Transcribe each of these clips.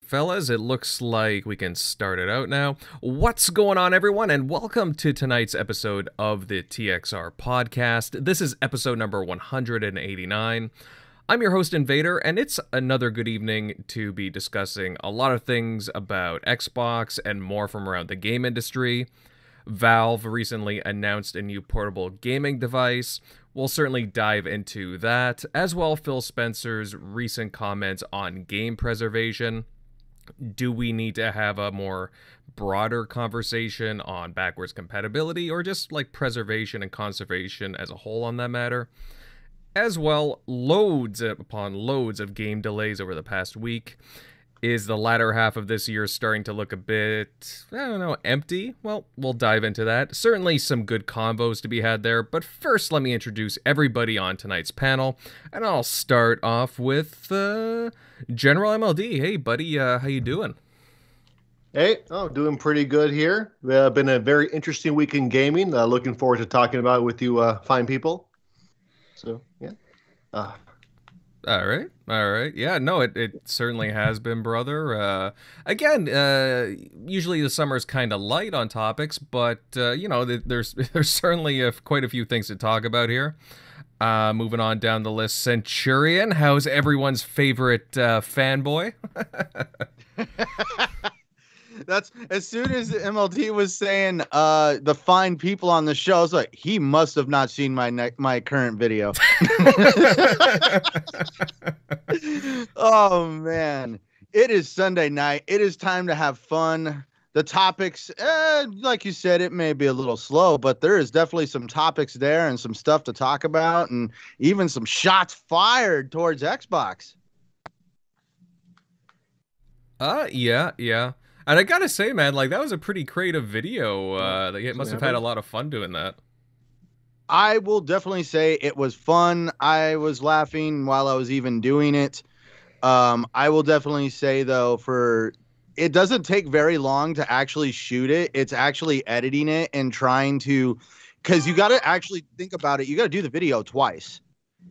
fellas, it looks like we can start it out now. What's going on, everyone, and welcome to tonight's episode of the TXR Podcast. This is episode number 189. I'm your host, Invader, and it's another good evening to be discussing a lot of things about Xbox and more from around the game industry. Valve recently announced a new portable gaming device. We'll certainly dive into that, as well as Phil Spencer's recent comments on game preservation. Do we need to have a more broader conversation on backwards compatibility, or just like preservation and conservation as a whole on that matter? As well, loads upon loads of game delays over the past week. Is the latter half of this year starting to look a bit, I don't know, empty? Well, we'll dive into that. Certainly some good combos to be had there, but first let me introduce everybody on tonight's panel, and I'll start off with General MLD. Hey, buddy, how you doing? Hey, doing pretty good here. Been a very interesting week in gaming. Looking forward to talking about it with you fine people. So, yeah. All right. Yeah, no, it certainly has been, brother. Again, usually the summer is kind of light on topics, but, there's certainly quite a few things to talk about here. Moving on down the list, Centurion, how's everyone's favorite fanboy? That's as soon as MLT was saying the fine people on the show, I was like, he must have not seen my current video. Oh man, it is Sunday night. It is time to have fun. The topics, like you said, it may be a little slow, but there is definitely some topics there and some stuff to talk about, and even some shots fired towards Xbox. Yeah. And I gotta say, man, like, that was a pretty creative video. They must have had a lot of fun doing that. I will definitely say it was fun. I was laughing while I was even doing it. I will definitely say, though, it doesn't take very long to actually shoot it. It's actually editing it and trying to, because you got to actually think about it. You got to do the video twice.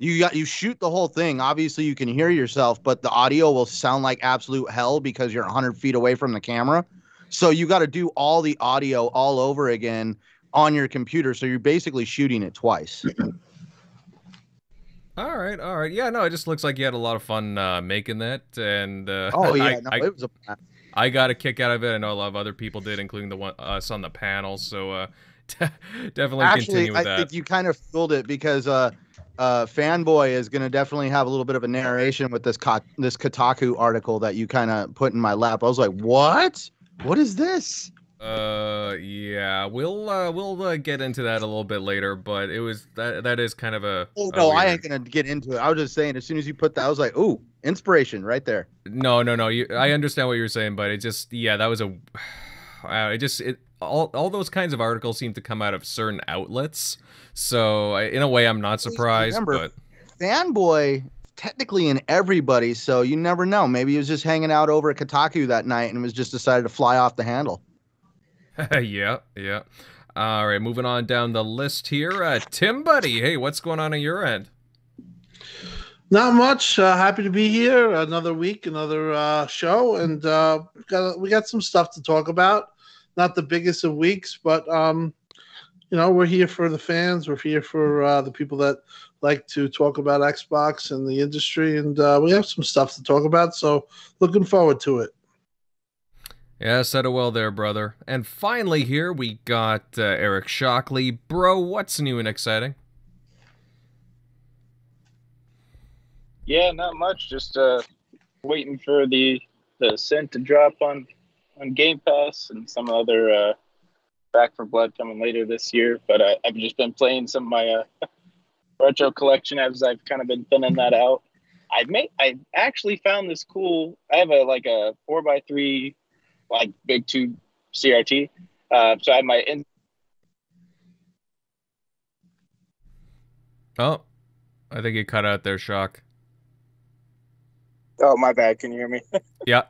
You shoot the whole thing. Obviously, you can hear yourself, but the audio will sound like absolute hell because you're 100 feet away from the camera. So you got to do all the audio all over again on your computer. So you're basically shooting it twice. All right. Yeah, no, it just looks like you had a lot of fun making that. And it was a blast. I got a kick out of it. I know a lot of other people did, including us on the panel. So definitely continue with that. I think you kind of fooled it because Fanboy is going to definitely have a little bit of a narration with this Kotaku article that you kind of put in my lap. I was like, what? What is this? Yeah, we'll get into that a little bit later, but it was that is kind of a... Oh, no, I ain't going to get into it. I was just saying, as soon as you put that, I was like, ooh, inspiration right there. No. I understand what you're saying, but it just, yeah, that was all those kinds of articles seem to come out of certain outlets. So in a way, I'm not surprised. Remember, but Fanboy technically in everybody, so you never know. Maybe he was just hanging out over at Kotaku that night and was just decided to fly off the handle. Yeah. All right, moving on down the list here. Tim, buddy, hey, what's going on your end? Not much. Happy to be here. Another week, another show, and we got some stuff to talk about. Not the biggest of weeks, but we're here for the fans. We're here for the people that like to talk about Xbox and the industry, and we have some stuff to talk about. So looking forward to it. Yeah, said it well there, brother. And finally here we got Eric Shockley. Bro, what's new and exciting? Yeah, not much. Just waiting for the Ascent to drop on Game Pass and some other Back for Blood coming later this year. But I've just been playing some of my retro collection as I've kind of been thinning that out. I actually found this cool. I have a 4x3 like big tube CRT. So I have my Oh, I think you cut out there, Shock. Oh, my bad. Can you hear me? Yeah.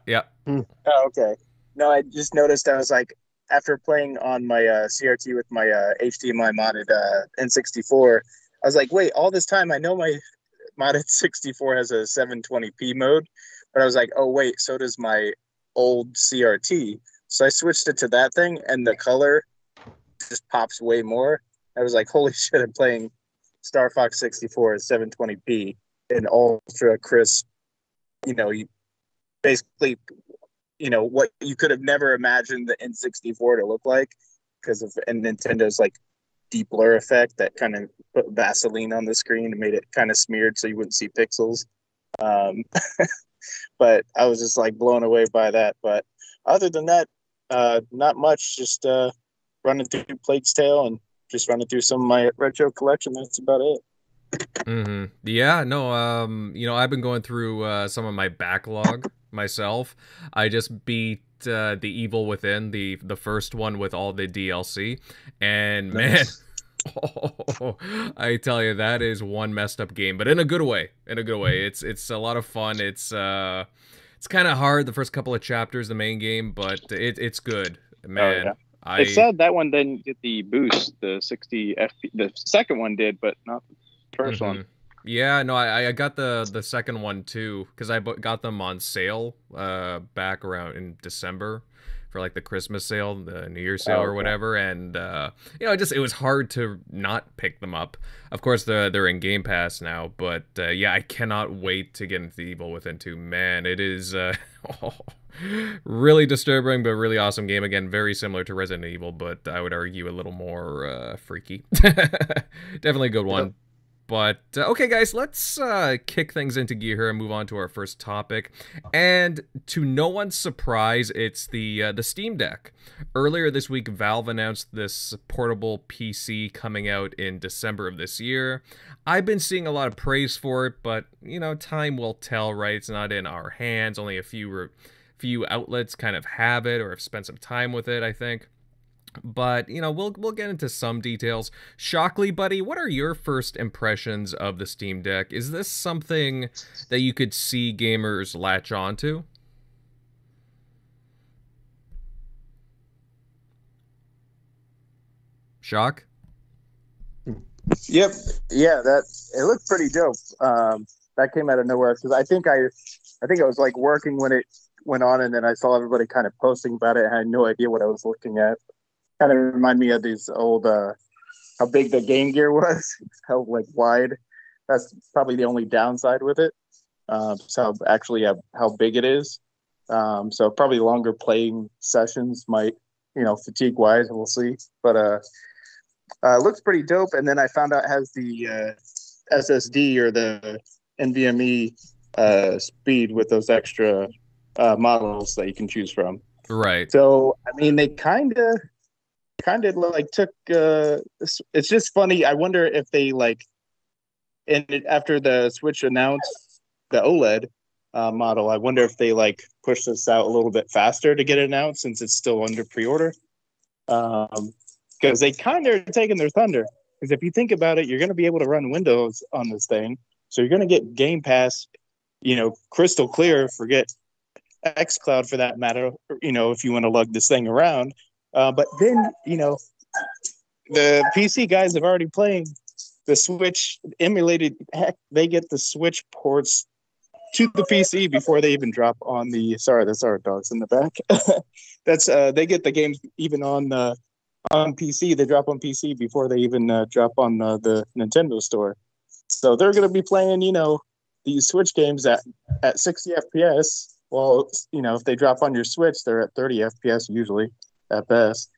Oh, okay. No, I just noticed I was like, after playing on my CRT with my HDMI modded N64, I was like, wait, all this time I know my modded 64 has a 720p mode, but I was like, oh, wait, so does my old CRT. So I switched it to that thing, and the color just pops way more. I was like, holy shit, I'm playing Star Fox 64 at 720p in ultra crisp, you basically, what you could have never imagined the N64 to look like because of Nintendo's like deep blur effect that kind of put Vaseline on the screen and made it kind of smeared so you wouldn't see pixels. But I was just like blown away by that. But other than that, not much, just running through Plague's Tale and just running through some of my retro collection. That's about it. Mm-hmm. Yeah, no, I've been going through some of my backlog myself. I just beat The Evil Within, the first one with all the DLC, and Nice. man, I tell you, that is one messed up game, but in a good way. It's a lot of fun. It's kind of hard the first couple of chapters, the main game, but it's good, man. Oh, yeah. It's sad that one didn't get the boost, the 60 FP. The second one did, but not the first one. Yeah, no, I got the second one too, because I got them on sale back around in December for like the Christmas sale, the New Year's sale or whatever, and it was hard to not pick them up. Of course, they're in Game Pass now, but yeah, I cannot wait to get into The Evil Within 2. Man, it is really disturbing, but really awesome game. Again, very similar to Resident Evil, but I would argue a little more freaky. Definitely a good one. Yep. But, okay, guys, let's kick things into gear here and move on to our first topic. And to no one's surprise, it's the Steam Deck. Earlier this week, Valve announced this portable PC coming out in December of this year. I've been seeing a lot of praise for it, but, time will tell, right? It's not in our hands. Only a few outlets kind of have it or have spent some time with it, I think. But, we'll get into some details. Shockley, buddy, what are your first impressions of the Steam Deck? Is this something that you could see gamers latch onto? Shock? Yep. Yeah, it looked pretty dope. That came out of nowhere because I think I was like working when it went on, and then I saw everybody kind of posting about it. I had no idea what I was looking at. Kind of remind me of these old, how big the Game Gear was, how like wide. That's probably the only downside with it. So actually how big it is. So probably longer playing sessions might, fatigue wise, we'll see. But it looks pretty dope. And then I found out it has the SSD or the NVMe speed with those extra models that you can choose from. Right. So I mean, they kind of like took it's just funny. I wonder if they after the Switch announced the OLED model, I wonder if they push this out a little bit faster to get it announced since it's still under pre-order, because they kind of are taking their thunder. Because if you think about it, you're going to be able to run Windows on this thing, so you're going to get Game Pass crystal clear. Forget xCloud for that matter, if you want to lug this thing around. But then, the PC guys have already playing the Switch emulated. Heck, they get the Switch ports to the PC before they even drop on that's our dogs in the back. They get the games even on PC. They drop on PC before they even drop on the Nintendo store. So they're going to be playing, these Switch games at 60 FPS. Well, if they drop on your Switch, they're at 30 FPS usually at best.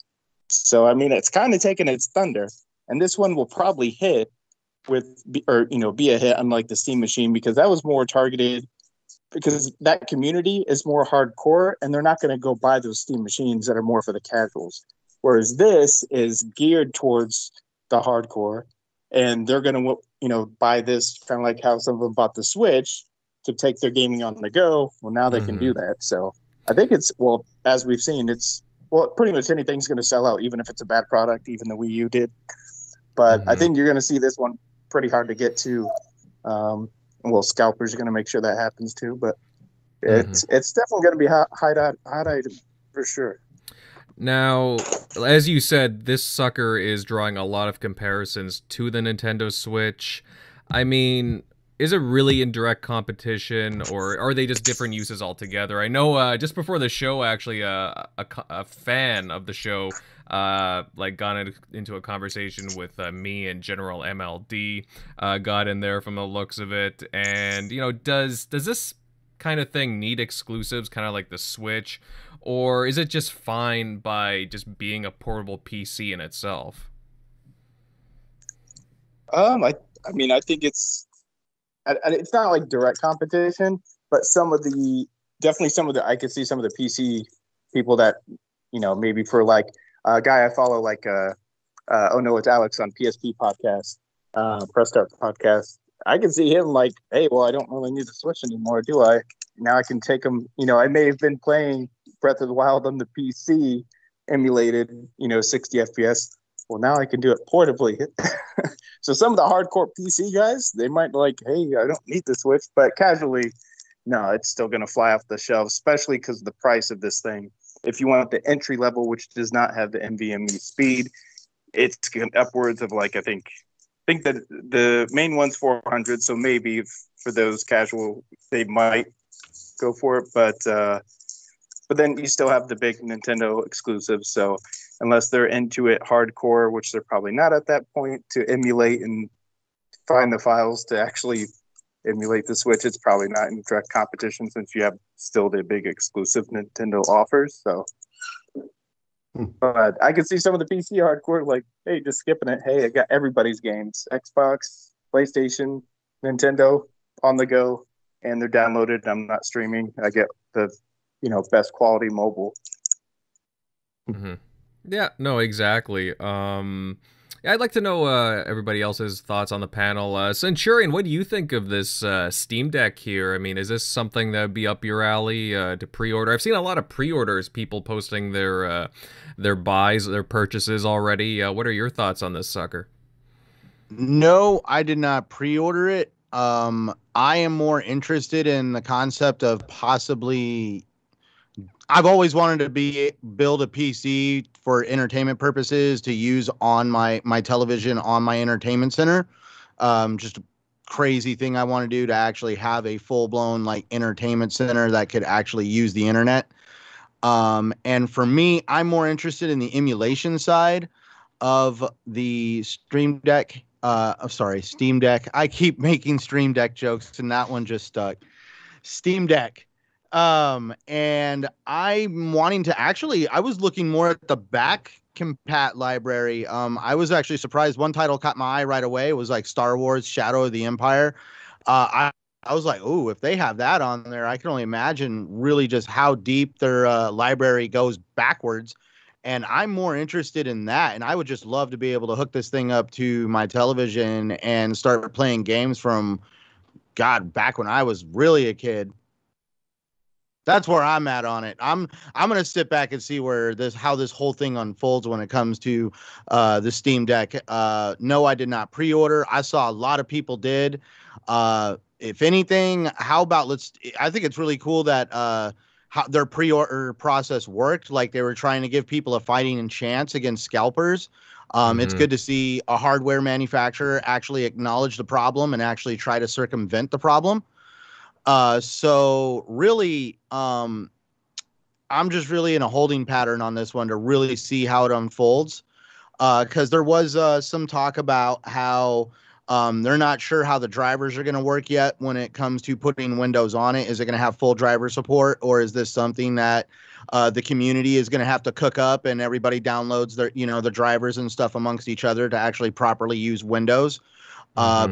So, I mean, it's kind of taking its thunder. And this one will probably hit be a hit, unlike the Steam Machine, because that was more targeted, because that community is more hardcore and they're not going to go buy those Steam Machines that are more for the casuals. Whereas this is geared towards the hardcore, and they're going to, buy this kind of like how some of them bought the Switch to take their gaming on the go. Well, now they can do that. So I think as we've seen, pretty much anything's going to sell out, even if it's a bad product, even the Wii U did. But I think you're going to see this one pretty hard to get to. Scalpers are going to make sure that happens too. But it's definitely going to be hot item for sure. Now, as you said, this sucker is drawing a lot of comparisons to the Nintendo Switch. I mean, is it really in direct competition, or are they just different uses altogether? I know just before the show, actually, a fan of the show like got into a conversation with me and General MLD, got in there from the looks of it, and does this kind of thing need exclusives, kind of like the Switch, or is it just fine by just being a portable PC in itself? I mean, I think it's not like direct competition, but definitely some of the I could see some of the PC people that maybe for like a guy I follow, like oh no, it's Alex on PSP podcast, Press Start Podcast. I can see him like, hey, well, I don't really need the Switch anymore, do I? Now I can take them. I may have been playing Breath of the Wild on the PC, emulated, 60 FPS. Well, now I can do it portably. So some of the hardcore PC guys, they might be like, hey, I don't need the Switch, but casually, no, it's still going to fly off the shelf, especially because of the price of this thing. If you want the entry level, which does not have the NVMe speed, it's upwards of like, I think that the main one's 400. So maybe for those casual, they might go for it. But then you still have the big Nintendo exclusives. So unless they're into it hardcore, which they're probably not at that point, to emulate and find the files to actually emulate the Switch, it's probably not in direct competition since you have still the big exclusive Nintendo offers. So, but I can see some of the PC hardcore like, hey, just skipping it. Hey, I got everybody's games: Xbox, PlayStation, Nintendo on the go, and they're downloaded. I'm not streaming. I get the best quality mobile. Mm-hmm. Yeah, no, exactly. I'd like to know everybody else's thoughts on the panel. Centurion, what do you think of this Steam Deck here? I mean, is this something that would be up your alley to pre-order? I've seen a lot of pre-orders, people posting their buys, their purchases already. What are your thoughts on this sucker? No, I did not pre-order it. I am more interested in the concept of possibly. I've always wanted to build a PC for entertainment purposes to use on my television on my entertainment center. Just a crazy thing I want to do to actually have a full-blown like entertainment center that could actually use the internet. And for me, I'm more interested in the emulation side of the Stream Deck. Steam Deck. I keep making Stream Deck jokes, and that one just stuck. Steam Deck. And I'm wanting to I was looking more at the back compat library. I was actually surprised. One title caught my eye right away. It was like Star Wars Shadow of the Empire. I was like, ooh, if they have that on there, I can only imagine really just how deep their library goes backwards. And I'm more interested in that. And I would just love to be able to hook this thing up to my television and start playing games from, God, back when I was really a kid. That's where I'm at on it. I'm gonna sit back and see how this whole thing unfolds when it comes to the Steam Deck. No, I did not pre-order. I saw a lot of people did. If anything, how about I think it's really cool that how their pre-order process worked. Like they were trying to give people a fighting chance against scalpers. It's good to see a hardware manufacturer actually acknowledge the problem and actually try to circumvent the problem. So really, I'm just really in a holding pattern on this one to really see how it unfolds. Cause there was, some talk about how, they're not sure how the drivers are going to work yet when it comes to putting Windows on it. Is it going to have full driver support, or is this something that, the community is going to have to cook up and everybody downloads their, the drivers and stuff amongst each other to actually properly use Windows?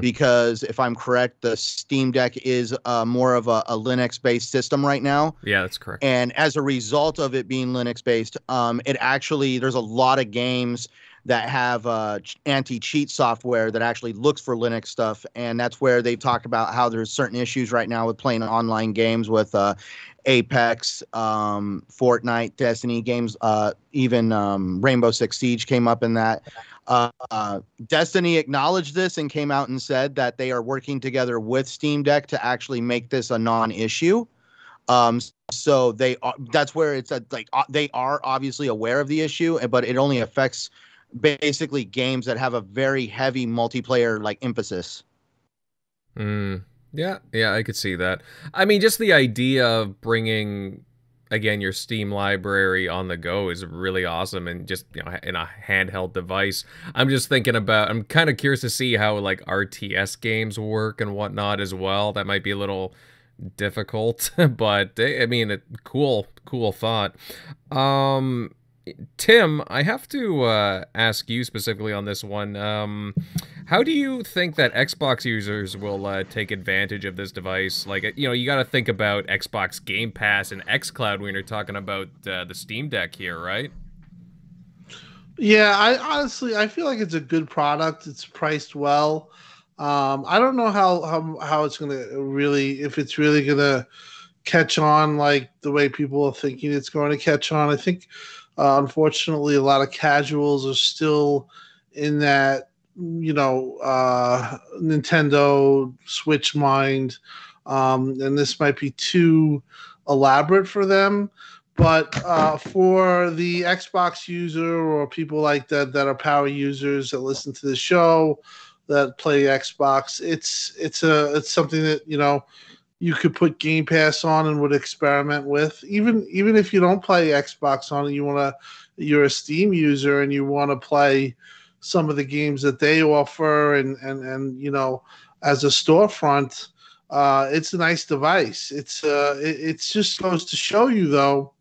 Because if I'm correct, the Steam Deck is more of a Linux-based system right now. Yeah, that's correct. And as a result of it being Linux-based, there's a lot of games that have anti-cheat software that actually looks for Linux stuff. And that's where they've talked about how there's certain issues right now with playing online games with Apex, Fortnite, Destiny games, even Rainbow Six Siege came up in that. Destiny acknowledged this and came out and said that they are working together with Steam Deck to actually make this a non-issue. So that's where they are obviously aware of the issue, but it only affects basically games that have a very heavy multiplayer like emphasis. Yeah, I could see that. I mean, just the idea of bringing, again, your Steam library on the go is really awesome, and just, you know, in a handheld device. I'm kind of curious to see how, like, RTS games work and whatnot as well. That might be a little difficult, but I mean, cool thought. Tim, I have to ask you specifically on this one. How do you think that Xbox users will take advantage of this device? Like, you know, you got to think about Xbox Game Pass and xCloud when you're talking about the Steam Deck here, right? Yeah, I feel like it's a good product. It's priced well. I don't know how it's gonna really, if it's really gonna catch on like the way people are thinking it's going to catch on. I think, unfortunately, a lot of casuals are still in that, you know, Nintendo Switch mind, and this might be too elaborate for them. But for the Xbox user or people like that that are power users that listen to the show, that play Xbox, it's something that, you know, you could put Game Pass on and would experiment with. Even if you don't play Xbox on it, you're a Steam user and you want to play some of the games that they offer, and you know, as a storefront, it's a nice device. It just goes to show you, though,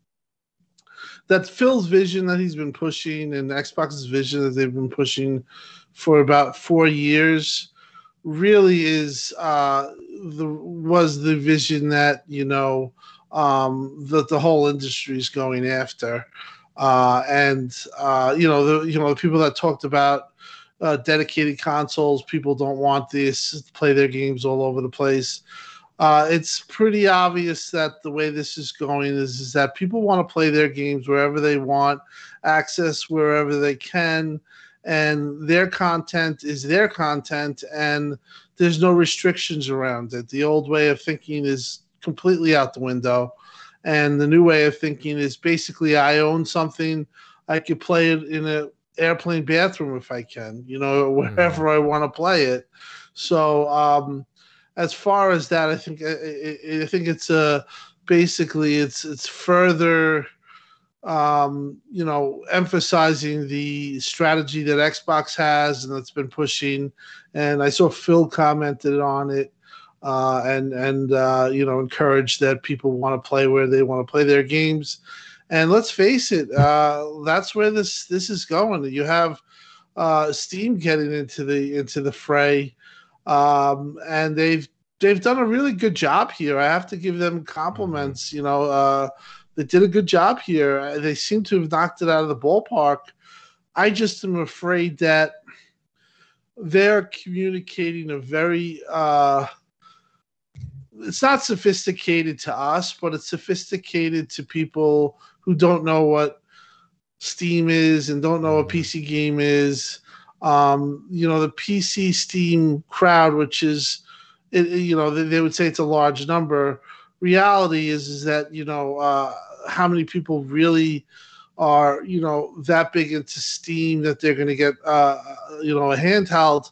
that Phil's vision that he's been pushing and Xbox's vision that they've been pushing for about 4 years really was the vision that, you know, that the whole industry is going after. You know, the people that talked about dedicated consoles, people don't want this to play their games all over the place. It's pretty obvious that the way this is going is that people want to play their games wherever they want, access wherever they can, and their content is their content, and there's no restrictions around it. The old way of thinking is completely out the window, and the new way of thinking is basically, I own something, I could play it in an airplane bathroom if I can, you know, wherever I want to play it. So as far as that, I think it's basically it's further, you know, emphasizing the strategy that Xbox has and that's been pushing. And I saw Phil commented on it, and you know, encouraged that people want to play where they want to play their games. And let's face it, that's where this is going. You have Steam getting into the fray. And they've done a really good job here. I have to give them compliments. You know, they did a good job here. They seem to have knocked it out of the ballpark. I just am afraid that they're communicating a very it's not sophisticated to us, but it's sophisticated to people who don't know what Steam is and don't know what PC game is. You know, the PC Steam crowd, which is, you know, they would say it's a large number. Reality is that, you know, how many people really are, you know, that big into Steam that they're going to get, you know, a handheld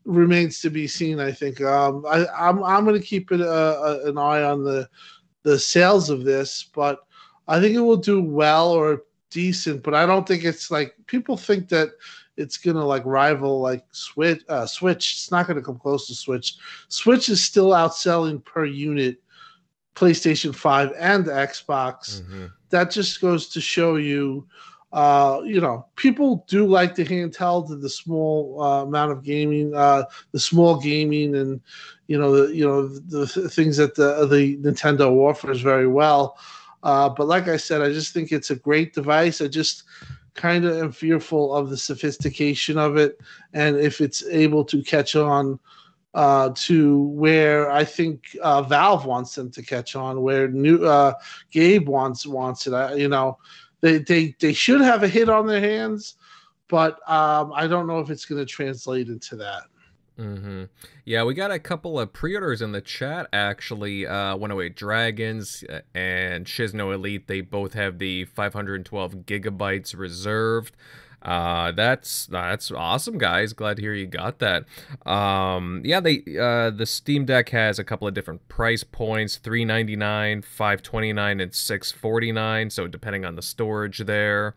remains to be seen. I think I'm going to keep an eye on the sales of this, but I think it will do well or decent. But I don't think it's like people think that it's gonna like rival like Switch. It's not gonna come close to Switch. Switch is still outselling per unit PlayStation 5 and Xbox. That just goes to show you, you know, people do like the handheld and the small amount of gaming, the small gaming, and you know the things that the Nintendo offers very well. But like I said, I just think it's a great device. I just kind of am fearful of the sophistication of it, and if it's able to catch on to where I think Valve wants them to catch on, where Gabe wants it. You know, they should have a hit on their hands, but I don't know if it's going to translate into that. Yeah, we got a couple of pre-orders in the chat, actually. 108 Dragons and Shizno Elite, they both have the 512 gigabytes reserved. That's awesome, guys. Glad to hear you got that. Yeah, the Steam Deck has a couple of different price points: $399, $529, and $649. So depending on the storage there.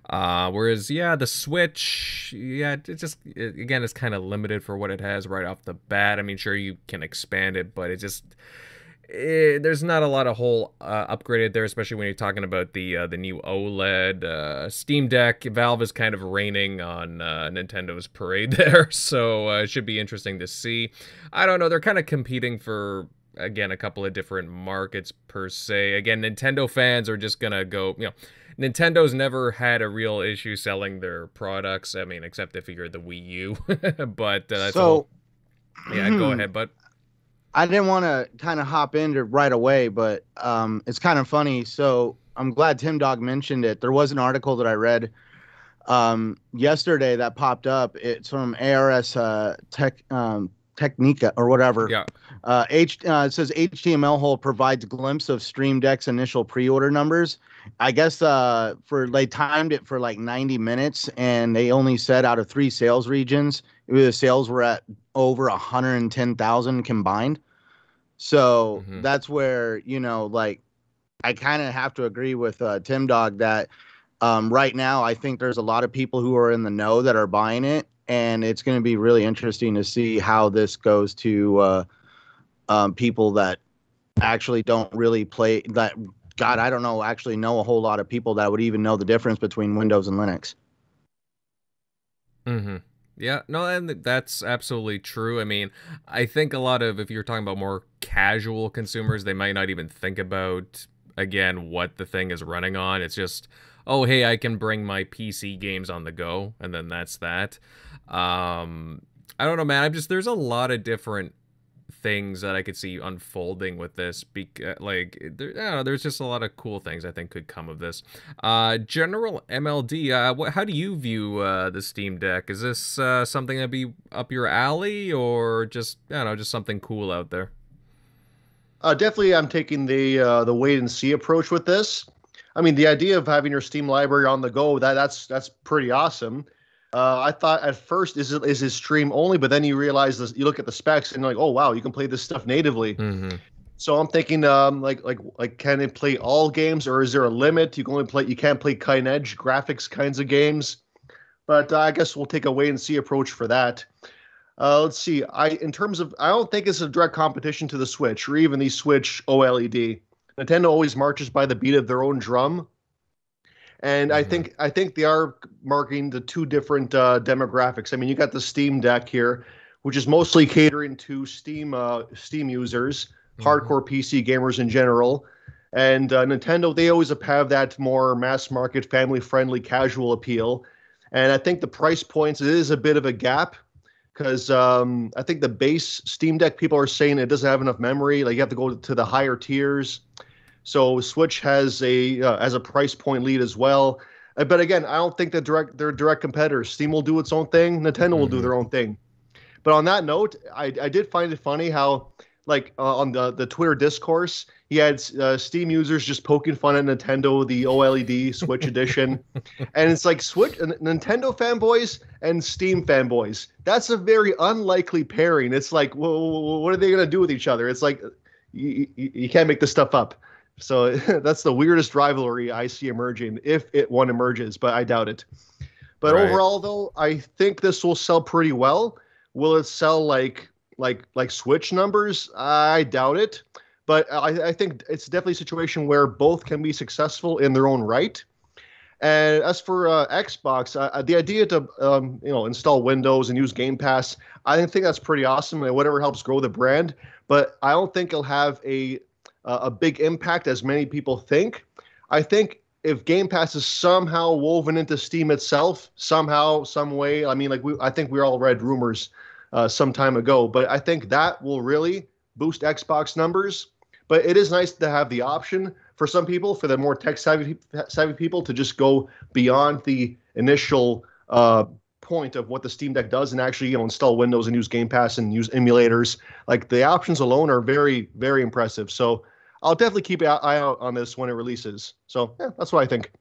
Whereas yeah, the Switch, yeah, again, it's kind of limited for what it has right off the bat. I mean, sure you can expand it, but it just there's not a lot of whole upgraded there, especially when you're talking about the new OLED Steam Deck. Valve is kind of raining on Nintendo's parade there, so it should be interesting to see. I don't know, they're kind of competing for, again, a couple of different markets per se. Again, Nintendo fans are just gonna go, Nintendo's never had a real issue selling their products. I mean, except if you're the Wii U, but that's yeah, go ahead, bud. I didn't want to kind of hop into right away, but it's kind of funny. So I'm glad Tim Dog mentioned it. There was an article that I read yesterday that popped up. It's from ARS Technica or whatever. Yeah. It says HTML hole provides glimpse of Stream Deck's initial pre-order numbers. I guess they timed it for like 90 minutes, and they only said out of 3 sales regions, the sales were at over 110,000 combined. So that's where, like, I kind of have to agree with Tim Dog that right now I think there's a lot of people who are in the know that are buying it, and it's going to be really interesting to see how this goes to people that actually don't really play that. God, I don't know, actually know a whole lot of people that would even know the difference between Windows and Linux. Yeah, no, and that's absolutely true. I mean, I think a lot of, if you're talking about more casual consumers, they might not even think about, again, what the thing is running on. It's just, oh, hey, I can bring my PC games on the go, and then that's that. I don't know, man. There's a lot of different things that I could see unfolding with this. There's just a lot of cool things I think could come of this. General MLD, how do you view the Steam Deck? Is this something that'd be up your alley, or just, I don't know, just something cool out there? Definitely, I'm taking the wait and see approach with this. I mean, the idea of having your Steam library on the go, that's pretty awesome. I thought at first, is it stream only? But then you realize this, you look at the specs and you're like, oh wow, you can play this stuff natively. So I'm thinking, like, can it play all games, or is there a limit? You can't play cutting edge graphics kinds of games. But I guess we'll take a wait and see approach for that. Let's see. I don't think it's a direct competition to the Switch or even the Switch OLED. Nintendo always marches by the beat of their own drum. And I think they are marking the 2 different demographics. I mean, you got the Steam Deck here, which is mostly catering to Steam users, hardcore PC gamers in general. And Nintendo, they always have that more mass market, family friendly, casual appeal. And I think the price points, it is a bit of a gap, because I think the base Steam Deck, people are saying it doesn't have enough memory. Like, you have to go to the higher tiers. So Switch has a price point lead as well. But again, I don't think they're direct competitors. Steam will do its own thing. Nintendo will do their own thing. But on that note, I did find it funny how, like, on the Twitter discourse, he had Steam users just poking fun at Nintendo, the OLED Switch edition. And it's like Nintendo fanboys and Steam fanboys. That's a very unlikely pairing. It's like, well, what are they going to do with each other? It's like, you can't make this stuff up. So that's the weirdest rivalry I see emerging, if one emerges, but I doubt it. But overall, though, I think this will sell pretty well. Will it sell like Switch numbers? I doubt it. But I think it's definitely a situation where both can be successful in their own right. And as for Xbox, the idea to install Windows and use Game Pass, I think that's pretty awesome. And whatever helps grow the brand. But I don't think it'll have a big impact as many people think. I think if Game Pass is somehow woven into Steam itself, somehow, some way, I mean, I think we all read rumors some time ago, but I think that will really boost Xbox numbers. But it is nice to have the option for some people, for the more tech-savvy people, to just go beyond the initial point of what the Steam Deck does and actually install Windows and use Game Pass and use emulators. Like, the options alone are very, very impressive. So I'll definitely keep an eye out on this when it releases. So yeah, that's what I think.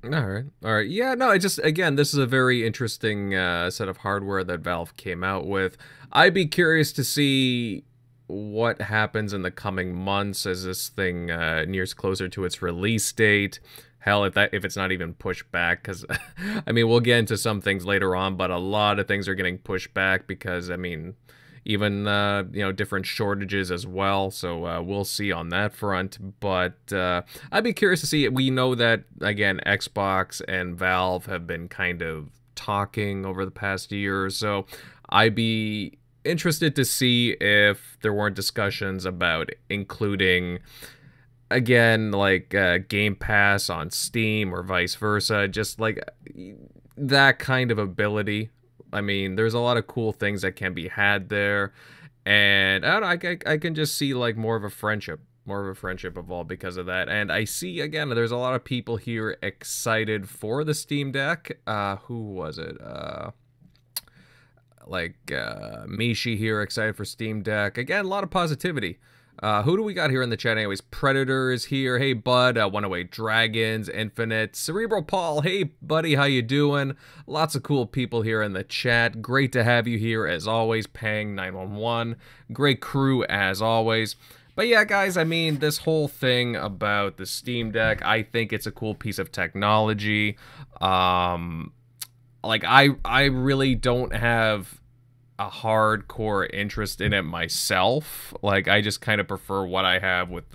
All right. Yeah, no, it just, again, this is a very interesting set of hardware that Valve came out with. I'd be curious to see what happens in the coming months as this thing nears closer to its release date. Hell, if it's not even pushed back, because I mean, we'll get into some things later on, but a lot of things are getting pushed back because, I mean, even different shortages as well. So we'll see on that front. But I'd be curious to see. We know that, again, Xbox and Valve have been kind of talking over the past year or so. I'd be interested to see if there weren't discussions about including, again, like Game Pass on Steam or vice versa, just like that kind of ability. I mean, there's a lot of cool things that can be had there, and I don't know, I can just see like more of a friendship evolve because of that. And I see, again, there's a lot of people here excited for the Steam Deck. Who was it? Mishi here excited for Steam Deck. Again, a lot of positivity. Who do we got here in the chat anyways? Predator is here. Hey, bud. 108 Dragons, Infinite. Cerebral Paul. Hey, buddy. How you doing? Lots of cool people here in the chat. Great to have you here as always. Pang 911. Great crew as always. But yeah, guys, I mean, this whole thing about the Steam Deck, I think it's a cool piece of technology. Like, I really don't have a hardcore interest in it myself. Like, I just kind of prefer what I have with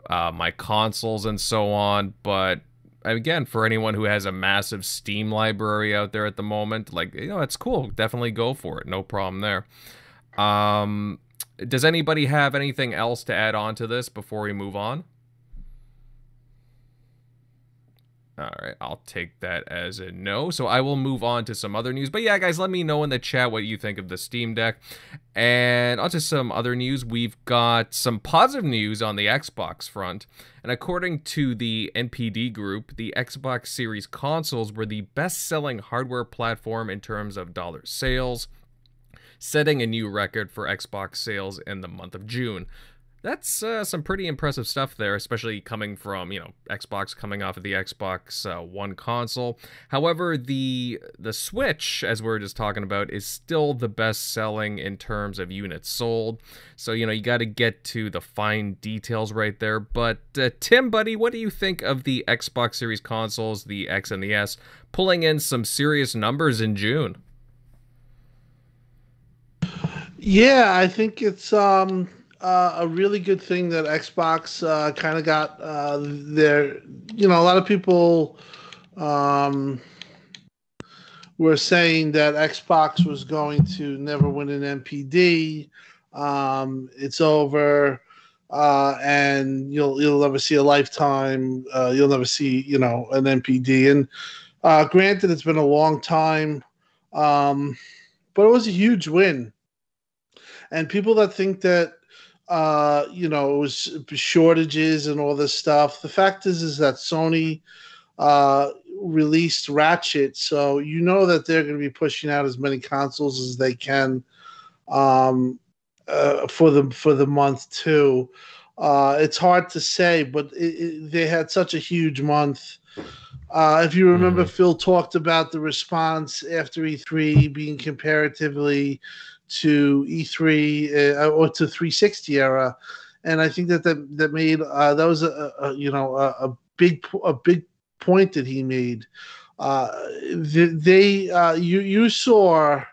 my consoles and so on. But again, for anyone who has a massive Steam library out there at the moment, like, it's cool. Definitely go for it. No problem there. Does anybody have anything else to add on to this before we move on? All right, I'll take that as a no. So I will move on to some other news. But yeah, guys, let me know in the chat what you think of the Steam Deck. And on to some other news. We've got some positive news on the Xbox front. And according to the NPD group, the Xbox Series consoles were the best-selling hardware platform in terms of dollar sales, setting a new record for Xbox sales in the month of June. That's some pretty impressive stuff there, especially coming from, Xbox coming off of the Xbox One console. However, the Switch, as we we're just talking about, is still the best selling in terms of units sold. So, you got to get to the fine details right there. But Tim, buddy, what do you think of the Xbox Series consoles, the X and the S, pulling in some serious numbers in June? Yeah, I think it's a really good thing that Xbox kind of got their, a lot of people were saying that Xbox was going to never win an NPD. It's over, and you'll never see a lifetime. You'll never see, an NPD. And granted, it's been a long time, but it was a huge win. And people that think that it was shortages and all this stuff. The fact is that Sony released Ratchet, so that they're going to be pushing out as many consoles as they can for the month too. It's hard to say, but they had such a huge month. If you remember, Phil talked about the response after E3 being comparatively to E3 or to 360 era, and I think that made that was a big point that he made. You saw,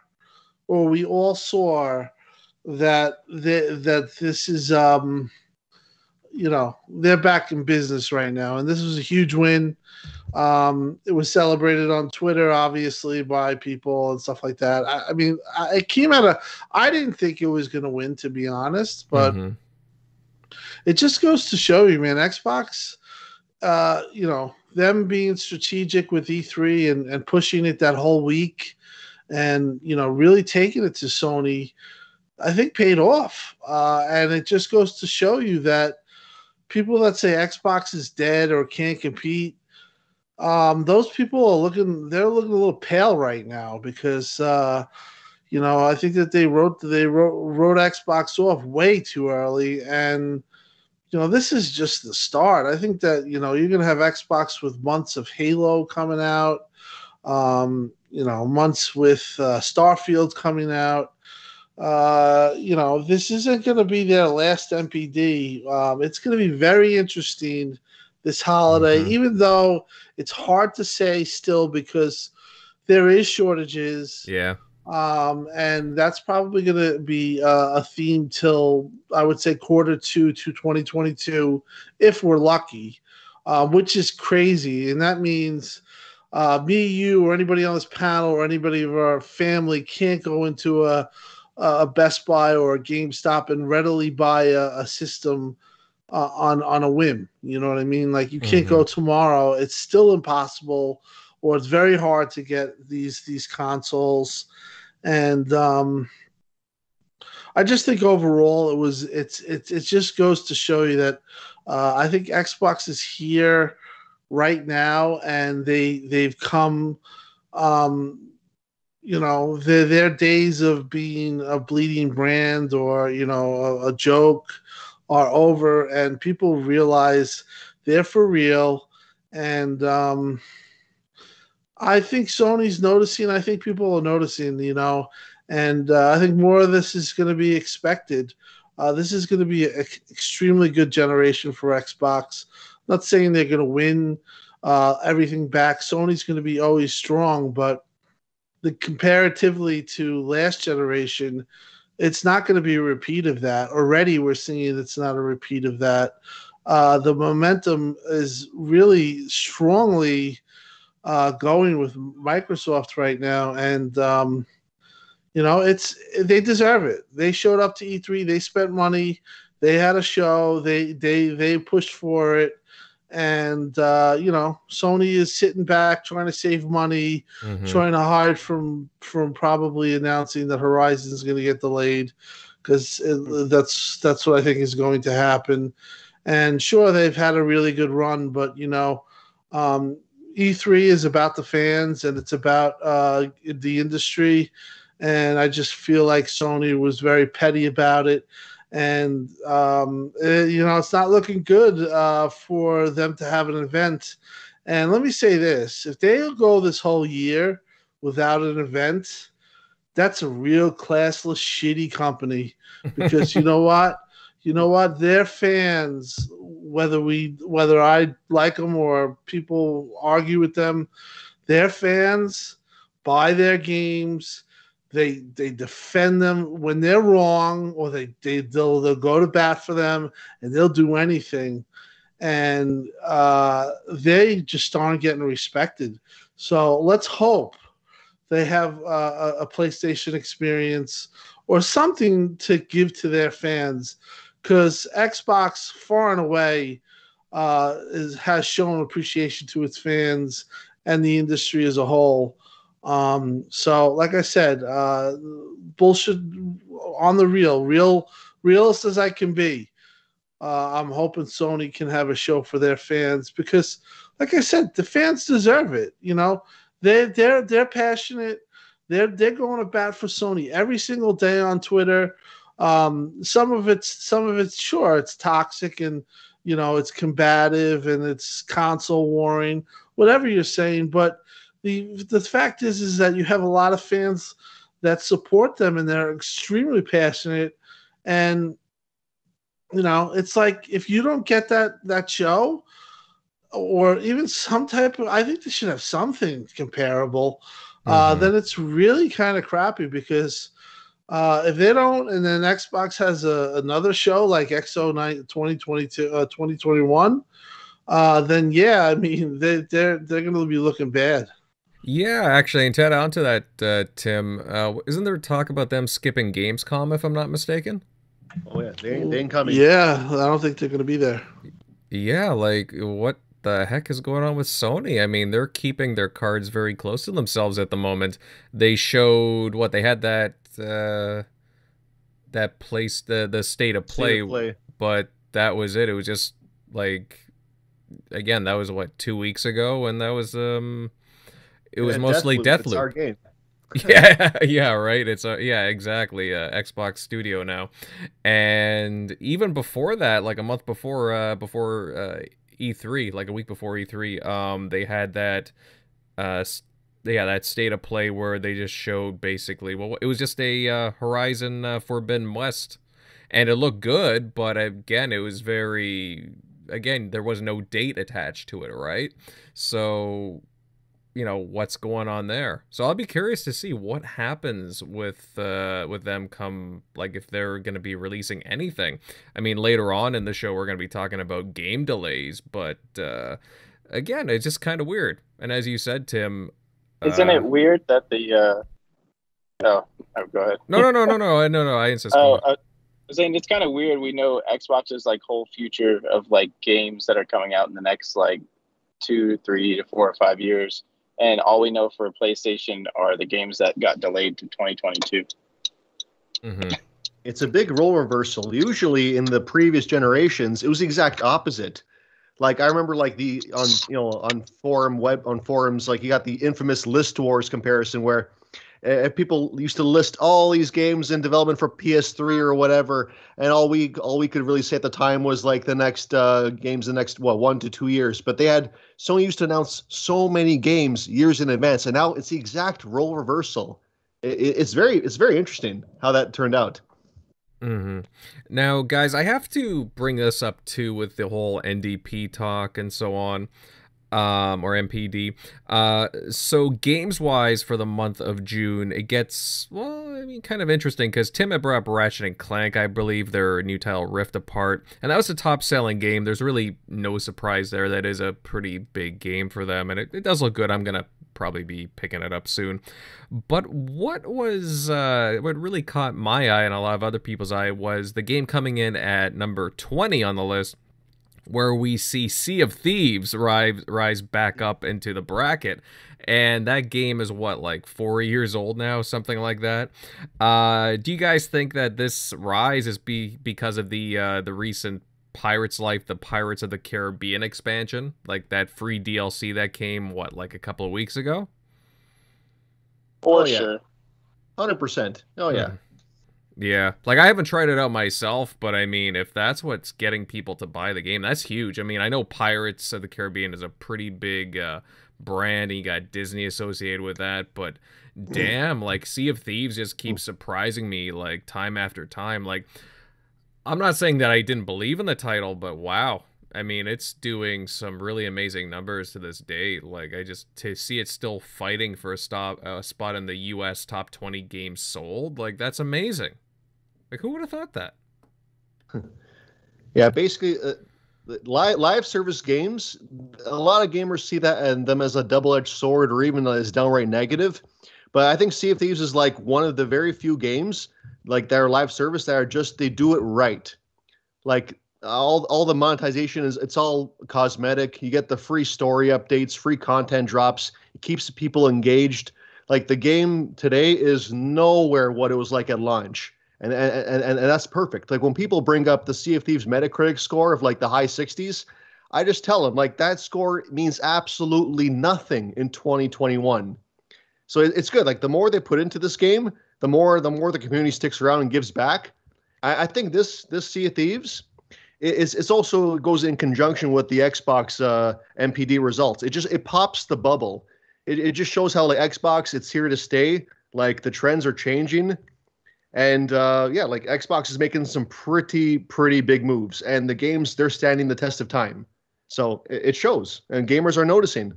or we all saw, that this is they're back in business right now, and this was a huge win. It was celebrated on Twitter, obviously, by people and stuff like that. I mean, it came out of. I didn't think it was going to win, to be honest, but it just goes to show you, man. Xbox, them being strategic with E3 and pushing it that whole week, and really taking it to Sony, I think paid off. And it just goes to show you that people that say Xbox is dead or can't compete, those people are looking a little pale right now because I think that they wrote Xbox off way too early, and this is just the start. I think that, you're going to have Xbox with months of Halo coming out, months with Starfield coming out. This isn't going to be their last NPD. It's going to be very interesting this holiday, even though it's hard to say still because there is shortages. Yeah. And that's probably going to be a theme till, I would say, Q2 to 2022, if we're lucky, which is crazy. And that means me, you, or anybody on this panel or anybody of our family can't go into a Best Buy or a GameStop and readily buy a system on a whim. You know what I mean? Like, you can't go tomorrow. It's still impossible, or it's very hard to get these consoles. And I just think overall it just goes to show you that I think Xbox is here right now, and they've come. Their days of being a bleeding brand or a joke are over, and people realize they're for real. And I think Sony's noticing. I think people are noticing, and I think more of this is going to be expected. This is going to be an extremely good generation for Xbox. Not saying they're going to win everything back. Sony's going to be always strong, but comparatively to last generation, it's not going to be a repeat of that. Already we're seeing it's not a repeat of that. The momentum is really strongly going with Microsoft right now, and they deserve it. They showed up to E3, they spent money, they had a show, they pushed for it, and Sony is sitting back trying to save money, trying to hide from probably announcing that Horizon is going to get delayed, because that's what I think is going to happen. And sure, they've had a really good run, but E3 is about the fans, and it's about the industry, and I just feel like Sony was very petty about it, and it's not looking good for them to have an event. And let me say this: if they go this whole year without an event, that's a real classless, shitty company, because you know what? Their fans, whether I like them or people argue with them, their fans buy their games. They defend them when they're wrong, or they'll go to bat for them, and they'll do anything. And they just aren't getting respected. So let's hope they have a PlayStation experience or something to give to their fans, because Xbox far and away has shown appreciation to its fans and the industry as a whole. So like I said, bullshit on the realist as I can be. I'm hoping Sony can have a show for their fans, because like I said, the fans deserve it. They're passionate. They're going to bat for Sony every single day on Twitter. Some of it's sure, it's toxic, and it's combative, and it's console warring, whatever you're saying, but the fact is that you have a lot of fans that support them, and they're extremely passionate. And it's like, if you don't get that show, or even some type of, I think they should have something comparable, then it's really kind of crappy, because if they don't, and then Xbox has another show like XO 2021, then yeah, I mean, they're going to be looking bad. Yeah, actually, and to add on to that, Tim, isn't there talk about them skipping Gamescom, if I'm not mistaken? Oh yeah, they ain't coming. Yeah, I don't think they're going to be there. Yeah, like, what the heck is going on with Sony? I mean, they're keeping their cards very close to themselves at the moment. They showed they had that place, the state of play, but that was it. It was just like, again, that was 2 weeks ago, and that was it was mostly Deathloop. It's our game. Yeah, right. It's exactly. Xbox Studio now, and even before that, like a month before E3, like a week before E3, they had that that state of play where they just showed basically, well, it was just a Horizon Forbidden West, and it looked good, but again, it was there was no date attached to it, right? So what's going on there. So I'll be curious to see what happens with them come, like, if they're going to be releasing anything. I mean, later on in the show we're going to be talking about game delays, but again, it's just kind of weird. And as you said, Tim, isn't it weird that the oh, go ahead. No, I insist. I was saying it's kind of weird. We know Xbox's like whole future of like games that are coming out in the next like 2, 3 to 4 or 5 years. And all we know for PlayStation are the games that got delayed to 2022. Mm-hmm. It's a big role reversal. Usually in the previous generations, it was the exact opposite. Like I remember, like on forums, like you got the infamous list wars comparison where people used to list all these games in development for PS3 or whatever, and all we could really say at the time was like the next games, the next 1 to 2 years. But Sony used to announce so many games years in advance, and now it's the exact role reversal. It's very interesting how that turned out. Mm-hmm. Now, guys, I have to bring this up too with the whole NDP talk and so on. Or NPD. So games-wise, for the month of June, it gets, well, I mean, kind of interesting, because Tim had brought up Ratchet and Clank, I believe, their new title Rift Apart, and that was the top-selling game. There's really no surprise there. That is a pretty big game for them, and it does look good. I'm gonna probably be picking it up soon. But what really caught my eye and a lot of other people's eye was the game coming in at number 20 on the list, where we see Sea of Thieves rise back up into the bracket. And that game is what, like 4 years old now, something like that. Do you guys think that this rise is because of the recent Pirates Life, the Pirates of the Caribbean expansion, like that free DLC that came, what, like a couple of weeks ago? For sure. 100%. Oh, yeah. Yeah, like I haven't tried it out myself, but I mean, if that's what's getting people to buy the game, that's huge. I mean, I know Pirates of the Caribbean is a pretty big brand, and you got Disney associated with that, but damn, like Sea of Thieves just keeps surprising me, like time after time. Like, I'm not saying that I didn't believe in the title, but wow. I mean, it's doing some really amazing numbers to this day. Like, to see it still fighting for a spot in the US top 20 games sold, like, that's amazing. Like, who would have thought that? Yeah, basically, live service games, a lot of gamers see that and them as a double-edged sword or even as downright negative. But I think Sea of Thieves is like one of the very few games, like that are live service, that are just, they do it right. Like, all the monetization it's all cosmetic. You get the free story updates, free content drops. It keeps people engaged. Like, the game today is nowhere what it was like at launch. And that's perfect. Like, when people bring up the Sea of Thieves Metacritic score of like the high 60s, I just tell them, like, that score means absolutely nothing in 2021. So it's good. Like, the more they put into this game, the more the community sticks around and gives back. I think this Sea of Thieves, it's also goes in conjunction with the Xbox NPD results. It pops the bubble. It just shows how, like, Xbox, it's here to stay. Like, the trends are changing. And like, Xbox is making some pretty big moves, and the games, they're standing the test of time. So it shows, and gamers are noticing.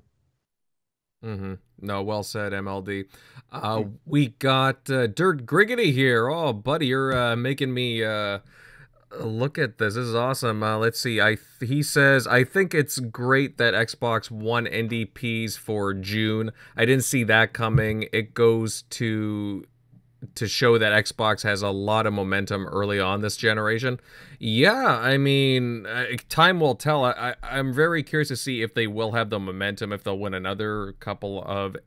Mm-hmm. No, well said, MLD. We got Dirt Griggity here. Oh, buddy, you're making me look at this. This is awesome. Let's see. He says, I think it's great that Xbox won NDPs for June. I didn't see that coming. It goes to show that Xbox has a lot of momentum early on this generation. Yeah, I mean, time will tell. I'm very curious to see if they will have the momentum, if they'll win another couple of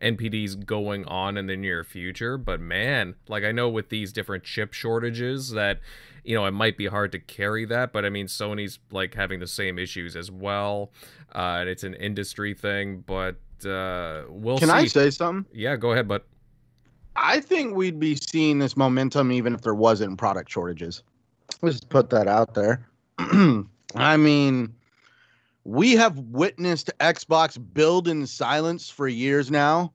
NPDs going on in the near future. But man, like, I know with these different chip shortages that, it might be hard to carry that. But I mean, Sony's like having the same issues as well. And it's an industry thing, but we'll see. Can I say something? Yeah, go ahead, bud. I think we'd be seeing this momentum even if there wasn't product shortages. Let's just put that out there. I mean, we have witnessed Xbox build in silence for years now,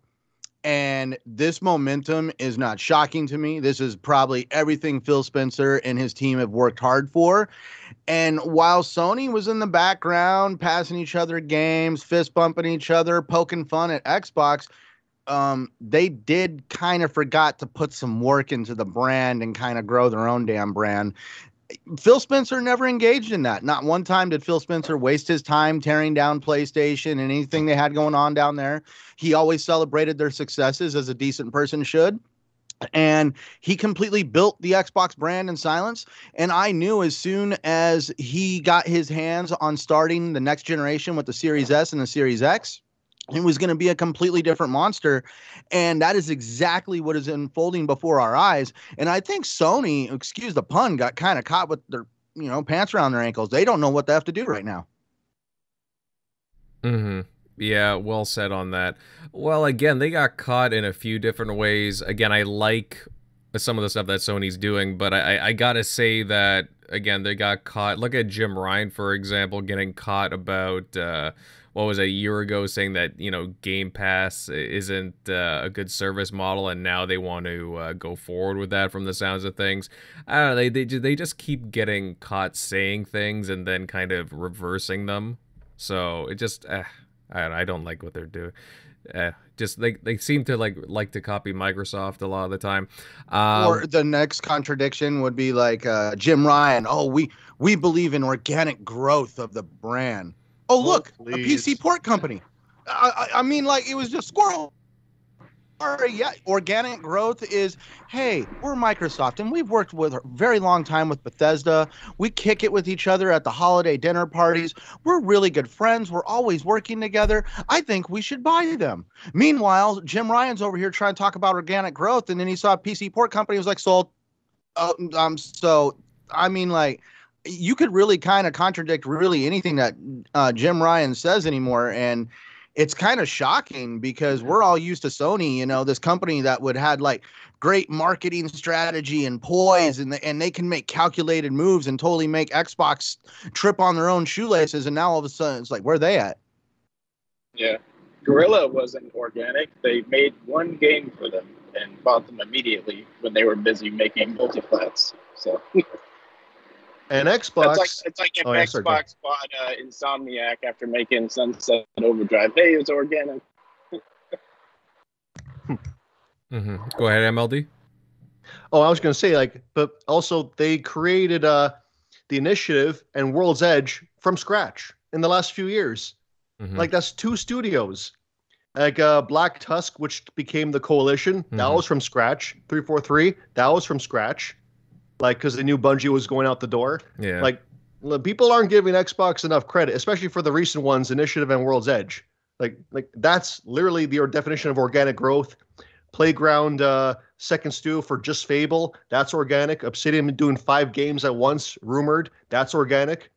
and this momentum is not shocking to me. This is probably everything Phil Spencer and his team have worked hard for. And while Sony was in the background, passing each other games, fist bumping each other, poking fun at Xbox, they did kind of forgot to put some work into the brand and kind of grow their own damn brand. Phil Spencer never engaged in that. Not one time did Phil Spencer waste his time tearing down PlayStation and anything they had going on down there. He always celebrated their successes as a decent person should. And he completely built the Xbox brand in silence. And I knew as soon as he got his hands on starting the next generation with the Series S and the Series X, it was going to be a completely different monster. And that is exactly what is unfolding before our eyes. And I think Sony, excuse the pun, got kind of caught with their, pants around their ankles. They don't know what they have to do right now. Mm-hmm. Yeah, well said on that. Well, again, they got caught in a few different ways. Again, I like some of the stuff that Sony's doing, but I gotta say that, again, they got caught. Look at Jim Ryan, for example, getting caught about... what was a year ago saying that, Game Pass isn't a good service model, and now they want to go forward with that from the sounds of things. I don't know, they just keep getting caught saying things and then kind of reversing them. So it just, I don't like what they're doing. Just they seem to like to copy Microsoft a lot of the time. Or the next contradiction would be like Jim Ryan. Oh, we believe in organic growth of the brand. Oh, look, a PC port company. I mean, like, it was just squirrel. Yeah, organic growth is, hey, we're Microsoft, and we've worked with a very long time with Bethesda. We kick it with each other at the holiday dinner parties. We're really good friends. We're always working together. I think we should buy them. Meanwhile, Jim Ryan's over here trying to talk about organic growth, and then he saw a PC port company. He was like, sold. So, I mean, like, you could really kind of contradict really anything that Jim Ryan says anymore. And it's kind of shocking because we're all used to Sony, this company that would had like great marketing strategy and poise, and they can make calculated moves and totally make Xbox trip on their own shoelaces. And now all of a sudden it's like, where are they at? Yeah. Guerrilla wasn't organic. They made one game for them and bought them immediately when they were busy making multiplats. So... And Xbox. It's like if Xbox bought Insomniac after making Sunset Overdrive. Hey, it's organic. Mm-hmm. Go ahead, MLD. Oh, I was going to say, but also they created the Initiative and World's Edge from scratch in the last few years. Mm-hmm. That's two studios. Black Tusk, which became the Coalition, that was from scratch. 343, that was from scratch. Because they knew Bungie was going out the door. Yeah. People aren't giving Xbox enough credit, especially for the recent ones, Initiative and World's Edge. That's literally the definition of organic growth. Playground Second Stew for Just Fable, that's organic. Obsidian doing 5 games at once, rumored, that's organic.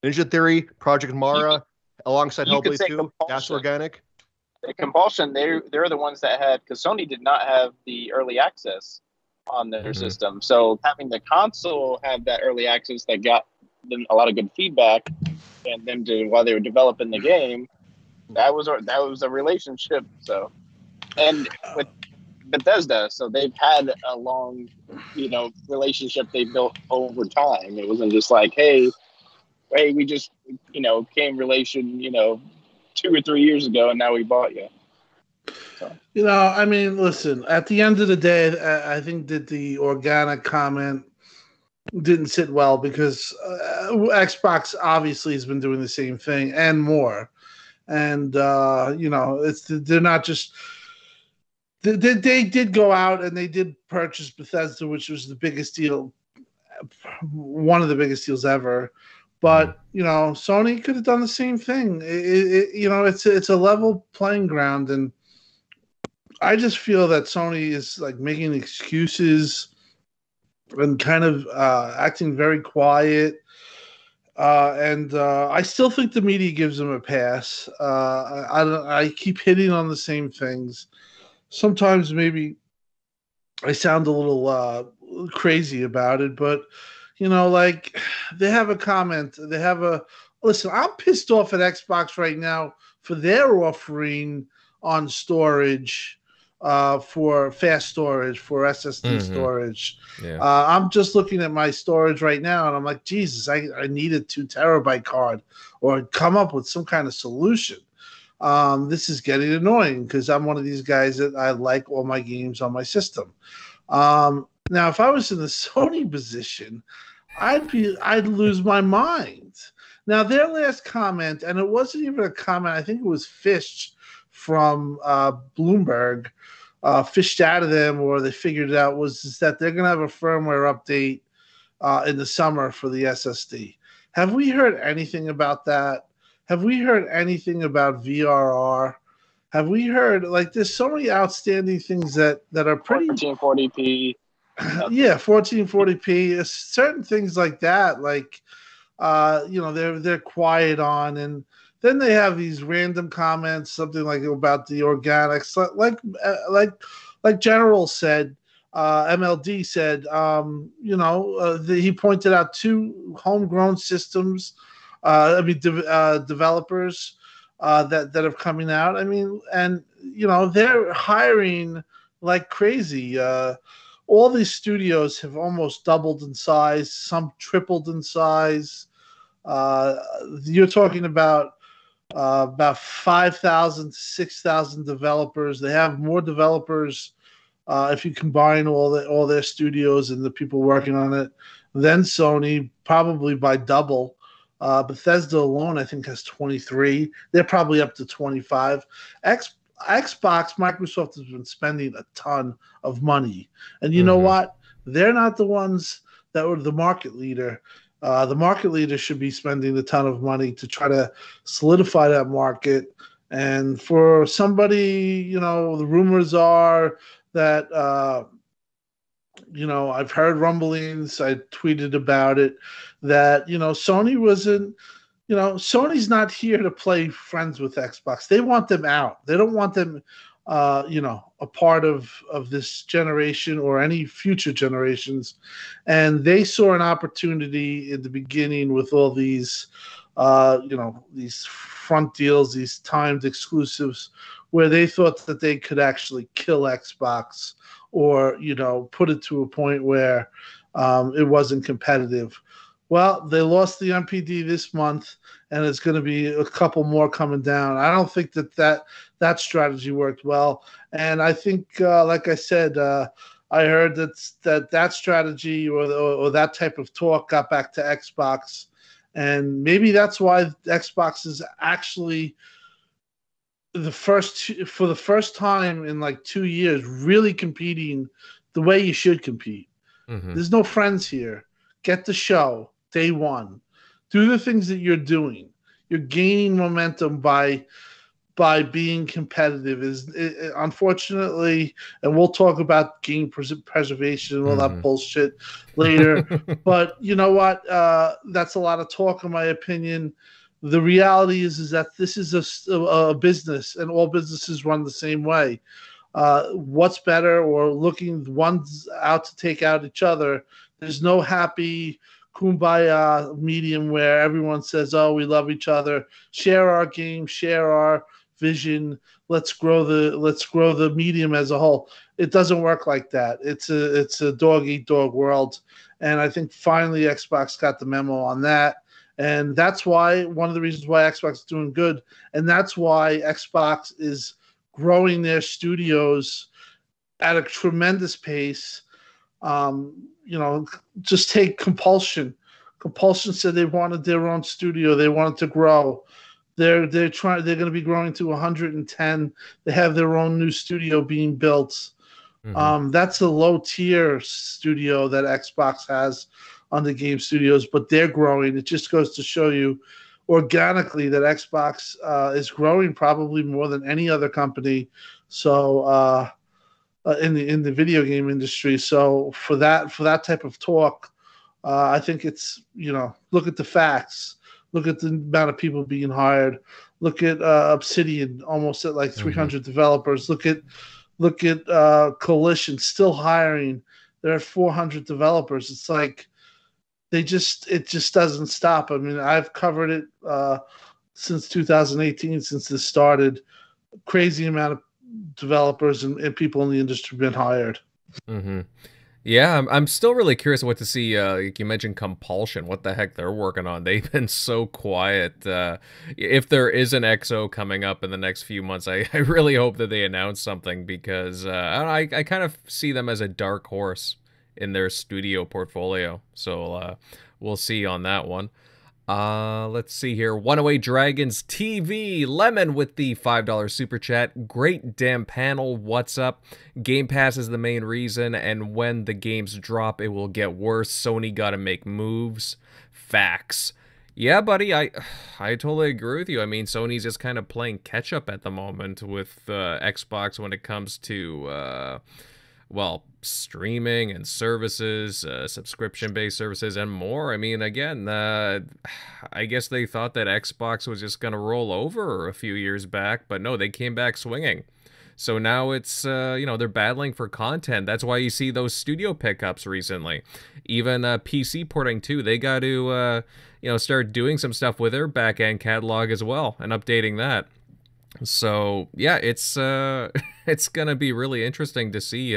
Ninja Theory, Project Mara, alongside Hellblade 2, that's organic. The Compulsion, they're the ones that had, because Sony did not have the early access on their system. So having the console have that early access that got them a lot of good feedback, and them to while they were developing the game, that was a relationship. So, and with Bethesda, so they've had a long, relationship they built over time. It wasn't just like, hey, we just, came relation, 2 or 3 years ago, and now we bought you. So. I mean, listen, at the end of the day, I think that the organic comment didn't sit well because Xbox obviously has been doing the same thing and more. And, they're not just... They did go out and they did purchase Bethesda, which was the biggest deal, one of the biggest deals ever. But, Sony could have done the same thing. It's a level playing ground, and I just feel that Sony is making excuses and kind of acting very quiet. And I still think the media gives them a pass. I keep hitting on the same things. Sometimes maybe I sound a little crazy about it, but like they have a comment. They have a listen. I'm pissed off at Xbox right now for their offering on storage, for fast storage, for SSD storage. Yeah. I'm just looking at my storage right now, and I'm like, Jesus, I need a 2 terabyte card, or come up with some kind of solution. This is getting annoying because I'm one of these guys that I like all my games on my system. Now, if I was in the Sony position, I'd lose my mind. Now, their last comment, and it wasn't even a comment, I think it was fished from Bloomberg, fished out of them, or they figured it out, was that they're going to have a firmware update in the summer for the SSD. Have we heard anything about that? Have we heard anything about VRR? Have we heard, like, there's so many outstanding things that are pretty 1440p. Yeah, 1440p, certain things like that, like they're quiet on, and then they have these random comments, something like about the organics, like General said, MLD said, he pointed out 2 homegrown systems, developers that are coming out. I mean, and they're hiring like crazy. All these studios have almost doubled in size, some tripled in size. You're talking about 5,000 to 6,000 developers. They have more developers if you combine all their studios and the people working on it than Sony, probably by double. Bethesda alone, I think, has 23. They're probably up to 25. Xbox, Microsoft has been spending a ton of money. And you know what? They're not the ones that were the market leader. The market leader should be spending a ton of money to try to solidify that market. And for somebody, the rumors are that, I've heard rumblings, I tweeted about it, that, Sony wasn't, Sony's not here to play friends with Xbox. They want them out. They don't want them, a part of this generation or any future generations. And they saw an opportunity in the beginning with all these, these front deals, these timed exclusives, where they thought that they could actually kill Xbox or, put it to a point where it wasn't competitive. Well, they lost the NPD this month, and it's going to be a couple more coming down. I don't think that strategy worked well. And I think, like I said, I heard that strategy or that type of talk got back to Xbox. And maybe that's why Xbox is actually for the first time in like 2 years really competing the way you should compete. There's no friends here. Get the show. Day one, do the things that you're doing. You're gaining momentum by being competitive. Unfortunately, and we'll talk about game preservation and all that bullshit later. But you know what? That's a lot of talk, in my opinion. The reality is that this is a business, and all businesses run the same way. What's better, or looking one's out to take out each other? There's no happy kumbaya medium where everyone says, "Oh, we love each other. Share our game, share our vision. Let's grow the medium as a whole." It doesn't work like that. It's a dog eat dog world, and I think finally Xbox got the memo on that, and that's why one of the reasons why Xbox is doing good, and that's why Xbox is growing their studios at a tremendous pace. Just take Compulsion. Compulsion said they wanted their own studio. They wanted to grow. They're going to be growing to 110. They have their own new studio being built. That's a low tier studio that Xbox has on the game studios, but they're growing. It just goes to show you organically that Xbox is growing probably more than any other company. So, in the video game industry. So for that type of talk, I think it's, look at the facts, look at the amount of people being hired, look at Obsidian almost at like 300 developers, look at Look at Coalition, still hiring. They're at 400 developers. It's like it just doesn't stop. I mean, I've covered it since 2018, since this started. Crazy amount of developers and people in the industry have been hired. Mm-hmm. Yeah, I'm still really curious what to see. Like you mentioned Compulsion. What the heck they're working on? They've been so quiet. If there is an XO coming up in the next few months, I really hope that they announce something, because I kind of see them as a dark horse in their studio portfolio. So we'll see on that one. Let's see here. 108 Dragons TV. Lemon with the $5 super chat. Great damn panel. What's up? Game Pass is the main reason, and when the games drop, it will get worse. Sony gotta make moves. Facts. Yeah, buddy, I totally agree with you. I mean, Sony's just kind of playing catch up at the moment with Xbox when it comes to well, streaming and services, subscription-based services, and more. I mean, again, I guess they thought that Xbox was just going to roll over a few years back, but no, they came back swinging. So now it's, they're battling for content. That's why you see those studio pickups recently. Even PC porting, too. They got to, start doing some stuff with their back-end catalog as well and updating that. So yeah, it's gonna be really interesting to see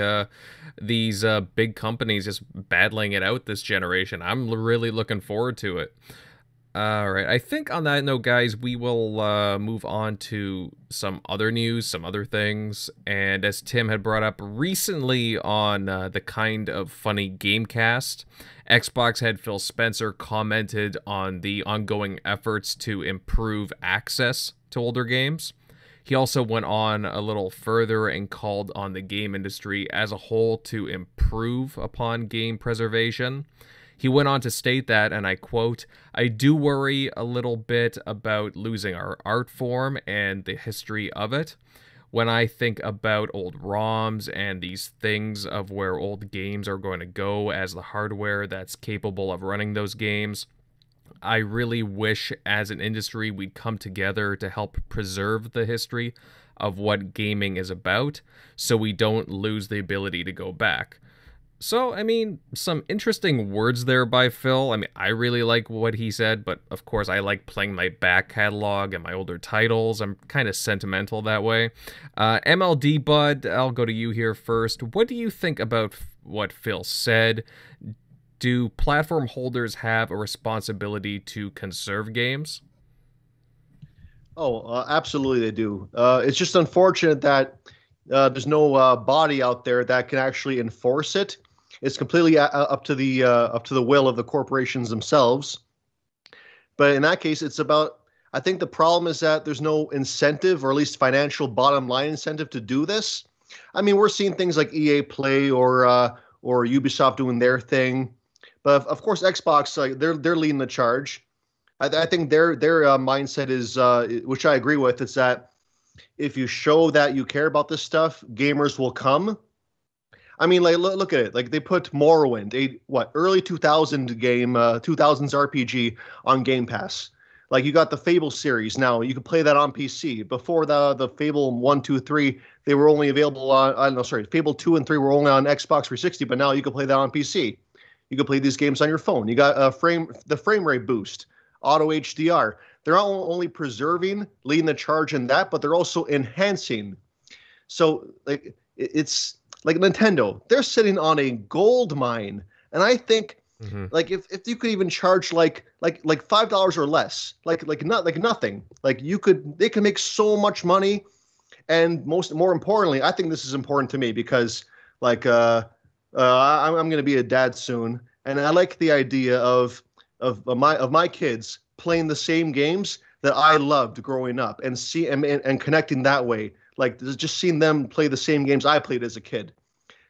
these big companies just battling it out this generation. I'm really looking forward to it. All right, I think on that note, guys, we will move on to some other news, some other things. And as Tim had brought up recently on the Kind of Funny Gamecast, Xbox head Phil Spencer commented on the ongoing efforts to improve access to older games. He also went on a little further and called on the game industry as a whole to improve upon game preservation. He went on to state that, and I quote, "I do worry a little bit about losing our art form and the history of it. When I think about old ROMs and these things of where old games are going to go as the hardware that's capable of running those games, I really wish as an industry we'd come together to help preserve the history of what gaming is about so we don't lose the ability to go back." So, I mean, some interesting words there by Phil. I mean, I really like what he said, but of course I like playing my back catalog and my older titles. I'm kind of sentimental that way. MLD Bud, I'll go to you here first. What do you think about what Phil said? Do platform holders have a responsibility to conserve games? Oh, absolutely they do. It's just unfortunate that there's no body out there that can actually enforce it. It's completely up to the will of the corporations themselves. But in that case, it's about, I think the problem is that there's no incentive, or at least financial bottom line incentive, to do this. I mean, we're seeing things like EA Play or Ubisoft doing their thing. But of course, Xbox, they're leading the charge. I think their mindset is, which I agree with, is that if you show that you care about this stuff, gamers will come. I mean, like look at it. Like they put Morrowind, early 2000 game, 2000s RPG on Game Pass. Like you got the Fable series now. You can play that on PC. Before the Fable 1, 2, 3, they were only available on. Fable 2 and 3 were only on Xbox 360, but now you can play that on PC. You can play these games on your phone. You got the frame rate boost, auto HDR. They're not only preserving, leading the charge in that, but they're also enhancing. So like it's like Nintendo, they're sitting on a gold mine, and I think like if you could even charge like $5 or less, like nothing, like they can make so much money. And more importantly, I think this is important to me because like I'm going to be a dad soon, and I like the idea of my kids playing the same games that I loved growing up, and connecting that way. Like just seeing them play the same games I played as a kid,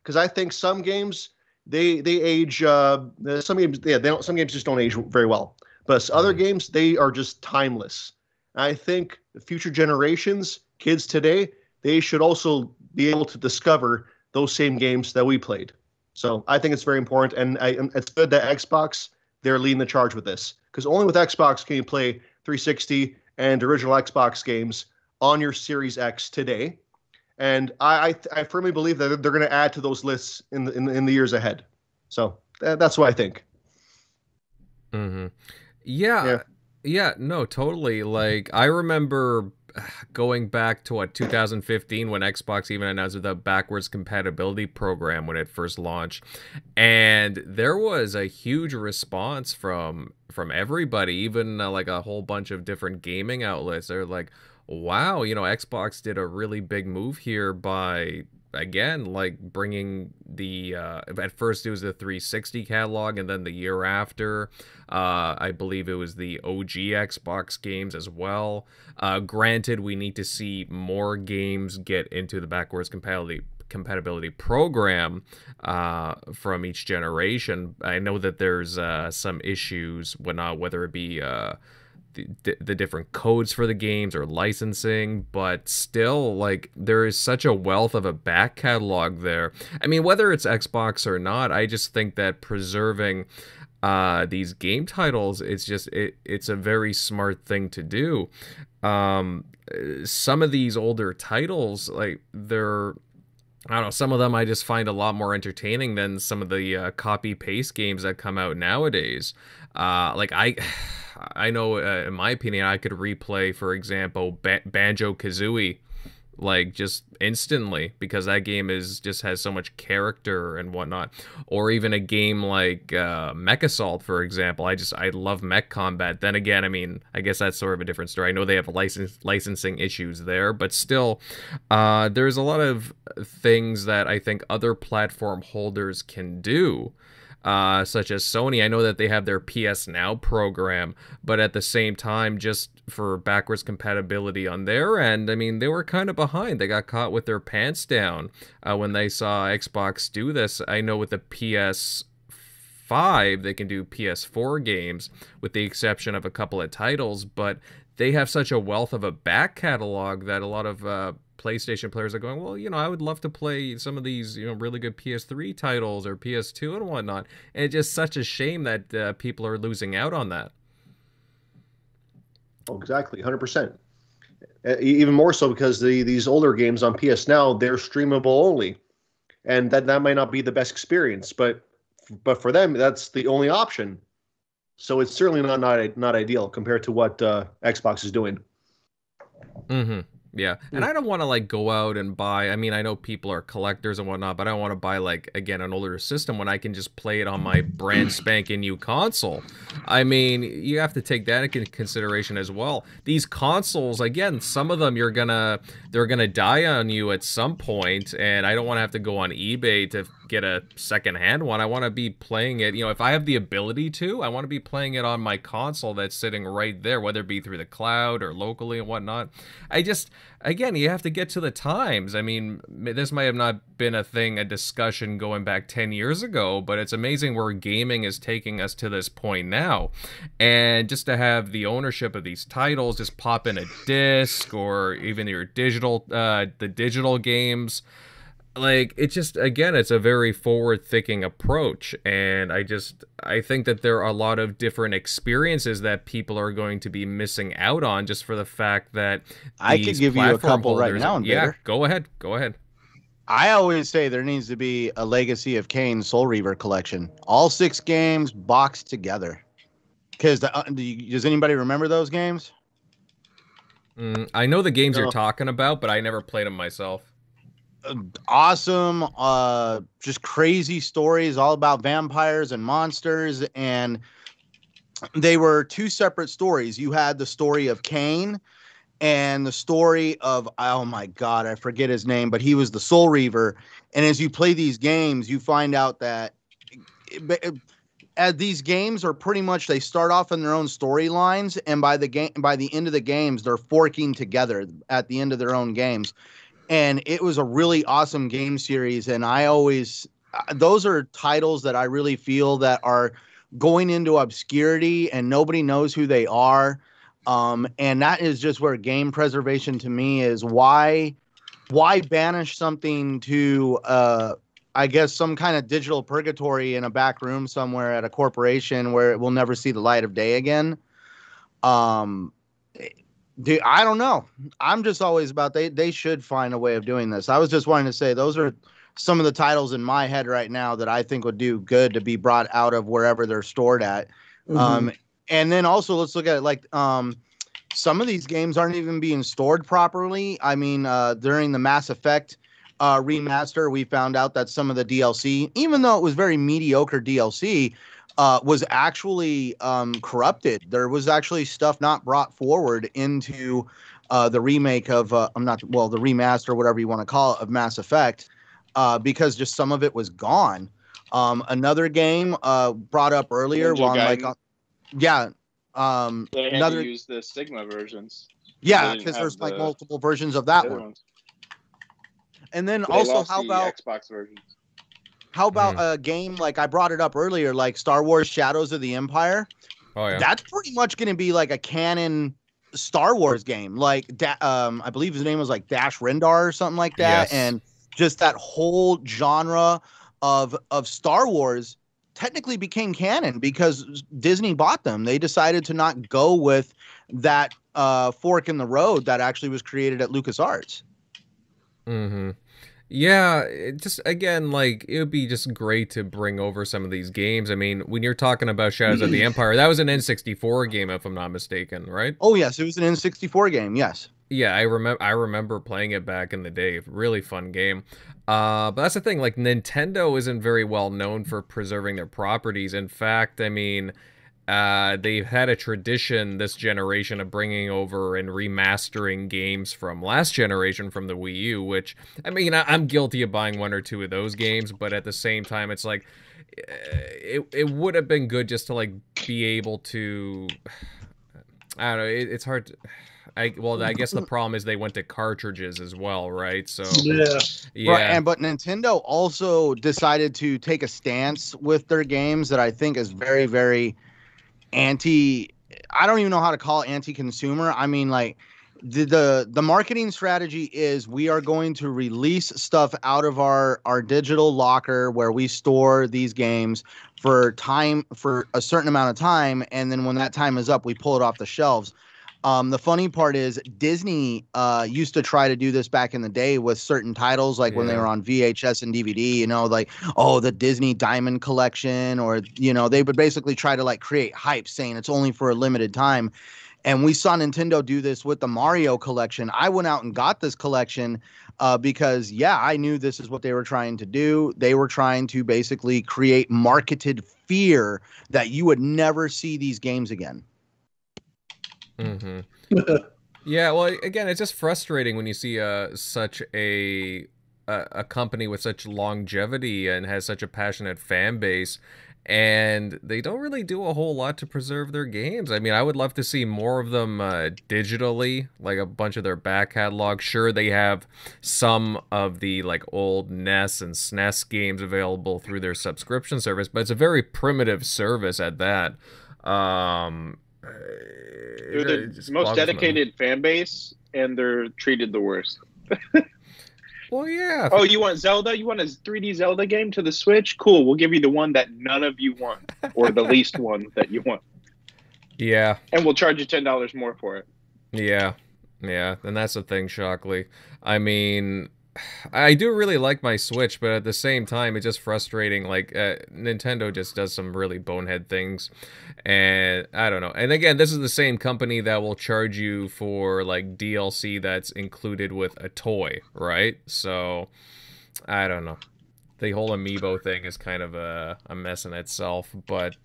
because I think some games they age. Some games some games just don't age very well, but other games, they are just timeless. I think future generations, kids today, they should also be able to discover those same games that we played. So I think it's very important, and it's good that Xbox, they're leading the charge with this, because only with Xbox can you play 360 and original Xbox games on your Series X today. and I firmly believe that they're going to add to those lists in the years ahead. So that's what I think. Mm-hmm. Yeah, no, totally. Like, I remember going back to 2015 when Xbox even announced the backwards compatibility program when it first launched, and there was a huge response from everybody, even like a whole bunch of different gaming outlets. They're like, wow, Xbox did a really big move here by, again, like bringing the at first it was the 360 catalog, and then the year after I believe it was the OG Xbox games as well. Granted, we need to see more games get into the backwards compatibility program from each generation. I know that there's some issues whether it be the different codes for the games or licensing, but still, like, there is such a wealth of a back catalog there. I mean, whether it's Xbox or not, I just think that preserving these game titles, it's a very smart thing to do. Some of these older titles, like, I don't know, some of them I just find a lot more entertaining than some of the copy-paste games that come out nowadays. Like, I know, in my opinion, I could replay, for example, Banjo-Kazooie, like, just instantly, because that game just has so much character and whatnot. Or even a game like MechAssault, for example. I love mech combat. Then again, I mean, I guess that's sort of a different story. I know they have licensing issues there, but still, there's a lot of things that I think other platform holders can do. Such as Sony. I know that they have their PS Now program, but at the same time, just for backwards compatibility on their end, I mean, they were kind of behind. They got caught with their pants down when they saw Xbox do this. I know with the PS5, they can do PS4 games, with the exception of a couple of titles, but they have such a wealth of a back catalog that a lot of PlayStation players are going, well, I would love to play some of these, really good PS3 titles or PS2 and whatnot. And it's just such a shame that people are losing out on that. Oh, exactly, 100%. Even more so because these older games on PS Now, they're streamable only, and that might not be the best experience, but for them, that's the only option. So it's certainly not ideal compared to what Xbox is doing. Mm-hmm. Yeah, and I don't want to, like, go out and buy, I mean, I know people are collectors and whatnot, but I don't want to buy, like, again, an older system when I can just play it on my brand spanking new console. I mean, you have to take that into consideration as well. These consoles, again, some of them they're gonna die on you at some point, and I don't want to have to go on eBay to get a secondhand one. I want to be playing it, if I have the ability to, I want to be playing it on my console that's sitting right there, whether it be through the cloud or locally and whatnot. Again, you have to get to the times. I mean, this might have not been a discussion going back 10 years ago, but it's amazing where gaming is taking us to this point now. And just to have the ownership of these titles, just pop in a disc or even your the digital games. Like, it's just, again, it's a very forward-thinking approach, and I think that there are a lot of different experiences that people are going to be missing out on just for the fact that I could give you a couple holders, right now. Yeah, go ahead. I always say there needs to be a Legacy of Kain Soul Reaver collection. All 6 games boxed together. Because does anybody remember those games? I know the games you're talking about, but I never played them myself. Awesome, just crazy stories all about vampires and monsters, and they were 2 separate stories. You had the story of Kain and the story of, oh my god, I forget his name, but he was the Soul Reaver. And as you play these games, you find out that these games are pretty much, they start off in their own storylines, and by the end of the games, they're forking together at the end of their own games. And it was a really awesome game series. And those are titles that I really feel that are going into obscurity and nobody knows who they are. And that is just where game preservation to me is. Why banish something to, I guess, some kind of digital purgatory in a back room somewhere at a corporation where it will never see the light of day again? Dude, I don't know. I'm just always about they should find a way of doing this. I was just wanting to say those are some of the titles in my head right now that I think would do good to be brought out of wherever they're stored at. And then also let's look at it like some of these games aren't even being stored properly. I mean, during the Mass Effect remaster, we found out that some of the DLC, even though it was very mediocre DLC, was actually corrupted. There was actually stuff not brought forward into the remake of the remaster, whatever you want to call it, of Mass Effect, because just some of it was gone. Another game brought up earlier, they had to use the Sigma versions. Yeah, because there's like multiple versions of that one. And then also, how about Xbox versions? How about a game like I brought it up earlier, like Star Wars Shadows of the Empire? Oh yeah, that's pretty much going to be like a canon Star Wars game. Like I believe his name was like Dash Rendar or something like that, yes. And just that whole genre of Star Wars technically became canon because Disney bought them. They decided to not go with that fork in the road that actually was created at LucasArts. Yeah, it just again, like it would be just great to bring over some of these games. I mean, when you're talking about Shadows of the Empire, that was an N64 game, if I'm not mistaken, right? Oh yes, it was an N64 game. Yes. Yeah, I remember playing it back in the day. Really fun game. But that's the thing. Like Nintendo isn't very well known for preserving their properties. In fact, I mean, they've had a tradition this generation of bringing over and remastering games from last generation from the Wii U, which, I mean, I'm guilty of buying one or two of those games, but at the same time, it's like, it would have been good just to, like, be able to, I don't know, it's hard to... I guess the problem is they went to cartridges as well, right? So yeah. Right, but Nintendo also decided to take a stance with their games that I think is very, very I don't even know how to call it anti-consumer. I mean, like the marketing strategy is we are going to release stuff out of our digital locker where we store these games for a certain amount of time, and then when that time is up, we pull it off the shelves. The funny part is Disney used to try to do this back in the day with certain titles, like when they were on VHS and DVD, you know, like, oh, the Disney Diamond Collection, or, you know, they would basically try to like create hype saying it's only for a limited time. And we saw Nintendo do this with the Mario collection. I went out and got this collection because, I knew this is what they were trying to do. They were trying to basically create marketed fear that you would never see these games again. Yeah, well, again, it's just frustrating when you see such a company with such longevity and has such a passionate fan base, and they don't really do a whole lot to preserve their games. I mean, I would love to see more of them digitally, like a bunch of their back catalog. Sure, they have some of the like old NES and SNES games available through their subscription service, but it's a very primitive service at that. They're the most dedicated fan base, and they're treated the worst. Well, yeah. Oh, you want Zelda? You want a 3D Zelda game to the Switch? Cool, we'll give you the one that none of you want, or the least one that you want. Yeah. And we'll charge you $10 more for it. Yeah. Yeah, and that's the thing, Shockley. I mean, I do really like my Switch, but at the same time, it's just frustrating. Like, Nintendo just does some really bonehead things, and I don't know. And again, this is the same company that will charge you for, like, DLC that's included with a toy, right? So, I don't know. The whole Amiibo thing is kind of a mess in itself, but,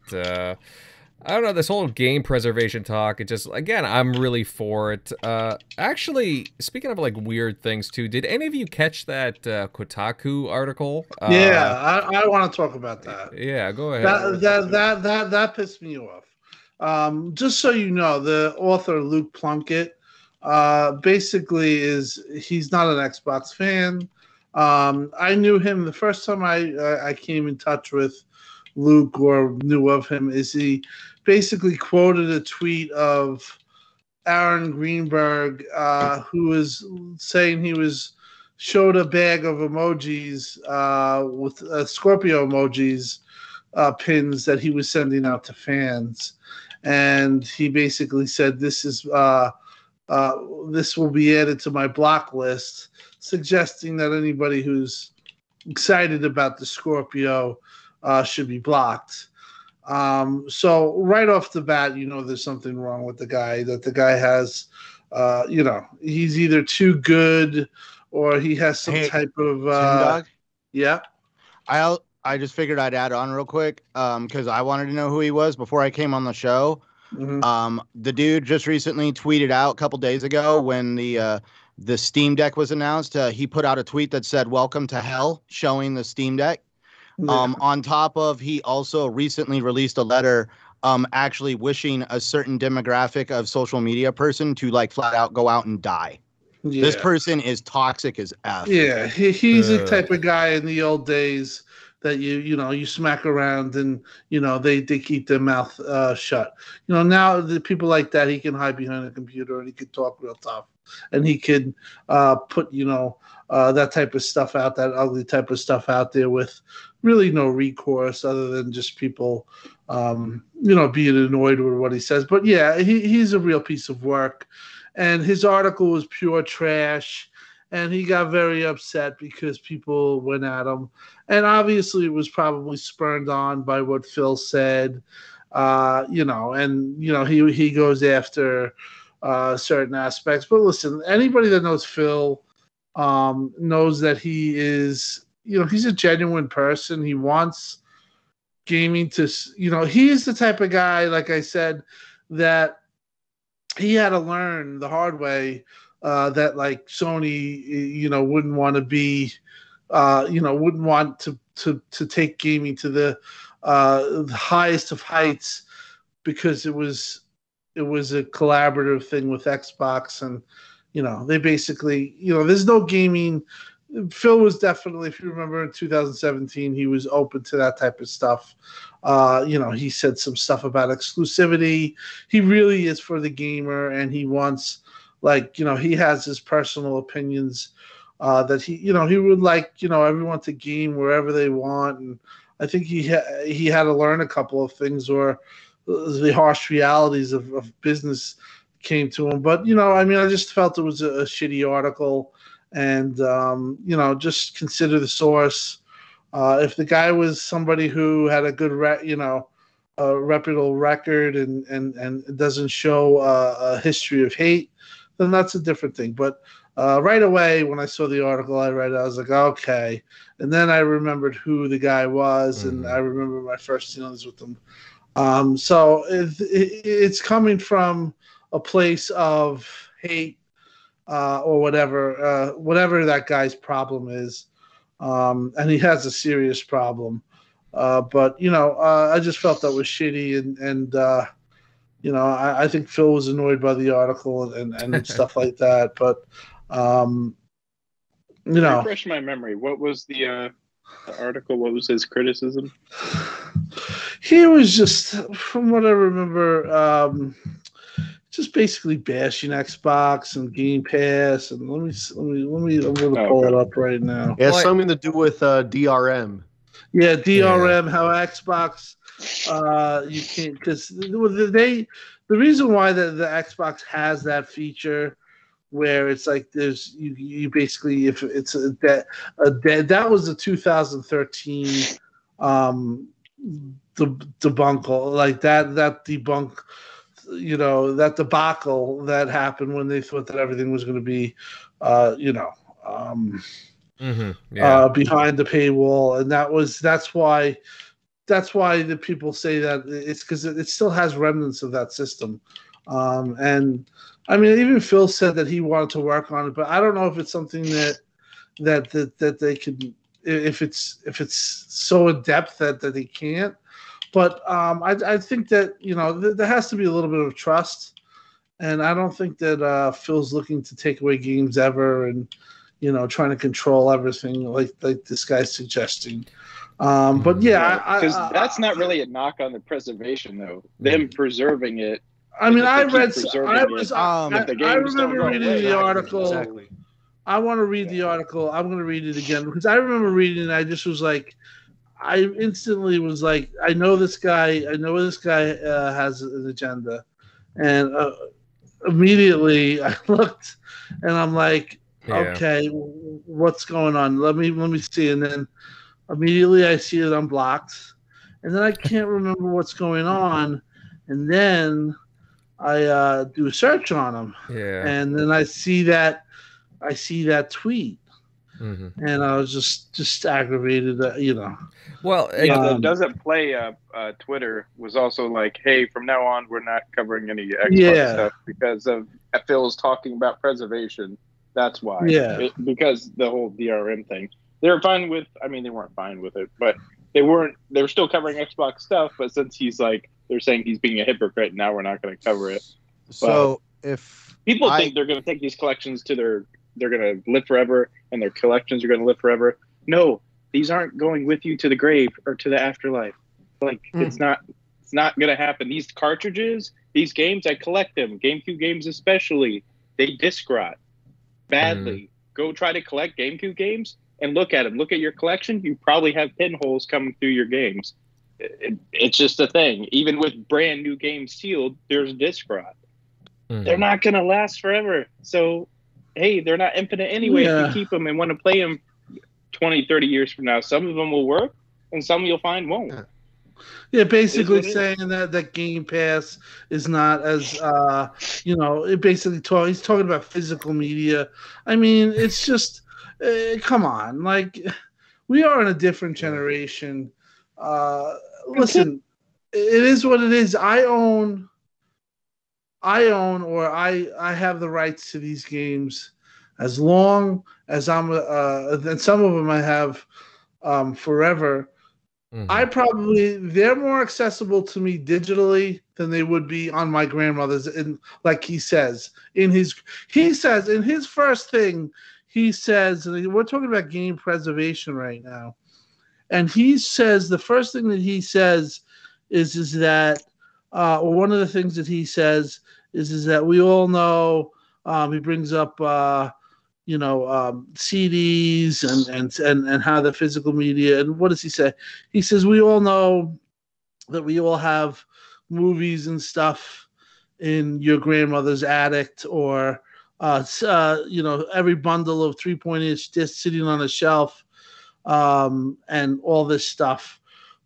I don't know, this whole game preservation talk, it just, again, I'm really for it. Actually, speaking of, like, weird things, too, did any of you catch that Kotaku article? I want to talk about that. Yeah, go ahead. That pissed me off. Just so you know, the author, Luke Plunkett, basically he's not an Xbox fan. I knew him the first time I came in touch with Luke or knew of him is he basically quoted a tweet of Aaron Greenberg, who was saying he showed a bag of emojis with Scorpio emojis pins that he was sending out to fans, and he basically said this is this will be added to my block list, suggesting that anybody who's excited about the Scorpio should be blocked. So right off the bat, there's something wrong with the guy, that the guy has, he's either too good or he has some type of Dog? Yeah. I just figured I'd add on real quick because I wanted to know who he was before I came on the show. Mm-hmm. The dude just recently tweeted out a couple days ago when the Steam Deck was announced. He put out a tweet that said "Welcome to Hell," showing the Steam Deck. Yeah. On top of, he also recently released a letter actually wishing a certain demographic of social media person to like flat out go out and die. Yeah. This person is toxic as F. Yeah, he's the type of guy in the old days that you smack around and they keep their mouth shut. Now the people like that, he can hide behind a computer and he can talk real tough, and he can put that type of stuff out, that ugly type of stuff out there with really no recourse other than just people being annoyed with what he says. But yeah, he's a real piece of work, and his article was pure trash. And he got very upset because people went at him. And obviously it was probably spurned on by what Phil said, he goes after certain aspects. But listen, anybody that knows Phil knows that he is, he's a genuine person. He wants gaming to, he is the type of guy, like I said, that he had to learn the hard way that like Sony, wouldn't want to be, wouldn't want to take gaming to the highest of heights, because it was a collaborative thing with Xbox, and they basically, there's no gaming. Phil was definitely, if you remember in 2017, he was open to that type of stuff. He said some stuff about exclusivity. He really is for the gamer, and he wants, he has his personal opinions that he would like, everyone to game wherever they want. And I think he had to learn a couple of things, or the harsh realities of business came to him. But, I just felt it was a shitty article, and, just consider the source. If the guy was somebody who had a good, a reputable record and doesn't show a history of hate, then that's a different thing. But right away, when I saw the article, I read it, I was like, okay. And then I remembered who the guy was, and I remember my first dealings with him. So it's coming from a place of hate or whatever that guy's problem is. And he has a serious problem. But, I just felt that was shitty, and I think Phil was annoyed by the article and stuff like that. But, refresh my memory. What was the article? What was his criticism? He was just, from what I remember, just basically bashing Xbox and Game Pass. And let me I'm gonna pull it up right now. Yeah, something to do with DRM. Yeah, DRM. How Xbox, you can't, because the reason why the Xbox has that feature where it's like there's you basically, if it's that was the 2013 debacle, like that debunk, that debacle that happened when they thought that everything was going to be behind the paywall, and that's why the people say that it's because it still has remnants of that system. And I mean, even Phil said that he wanted to work on it, but I don't know if it's something that they could, if it's so in depth that they can't. But I think that there has to be a little bit of trust, and I don't think that Phil's looking to take away games ever, and trying to control everything like this guy's suggesting. But yeah, because that's not really a knock on the preservation, though. Them preserving it. I mean, I remember reading the article. Exactly. I want to read the article. I'm going to read it again because I remember reading it. I just was like, I instantly was like, I know this guy has an agenda, and immediately I looked, and I'm like, Yeah. okay, what's going on? Let me see, and then immediately I see it unblocked, and then I can't remember what's going on, and then I do a search on him, Yeah. and then I see that tweet, and I was just aggravated, Well, Yeah, the doesn't play Twitter was also like, hey, from now on, we're not covering any Xbox stuff because of Phil's talking about preservation. That's why. Yeah. Because the whole DRM thing. They were fine with, I mean, they weren't fine with it, but they were still covering Xbox stuff, but since he's like, they're saying he's being a hypocrite, now we're not going to cover it. So if people think they're going to take these collections to they're going to live forever and their collections are going to live forever. No, these aren't going with you to the grave or to the afterlife. Like it's not going to happen. These cartridges, these games, I collect them. GameCube games especially, they disc rot badly. Go try to collect GameCube games and look at them. Look at your collection. You probably have pinholes coming through your games. It's just a thing. Even with brand new games sealed, there's disc rot. They're not going to last forever. So, hey, they're not infinite anyway. If you keep them and want to play them 20, 30 years from now, some of them will work and some you'll find won't. Yeah, basically saying that Game Pass is not as, it basically he's talking about physical media. I mean, it's just, come on. Like, we are in a different generation. Listen, it is what it is. I own or I have the rights to these games as long as I'm and some of them I have forever. They're more accessible to me digitally than they would be on my grandmother's. And like he says in his first thing, he says, and we're talking about game preservation right now. And he says the first thing that he says is that one of the things that he says is that we all know, he brings up CDs and how the physical media, and what does he say? He says we all know that we all have movies and stuff in your grandmother's attic, or every bundle of 3.8-inch discs sitting on a shelf, and all this stuff.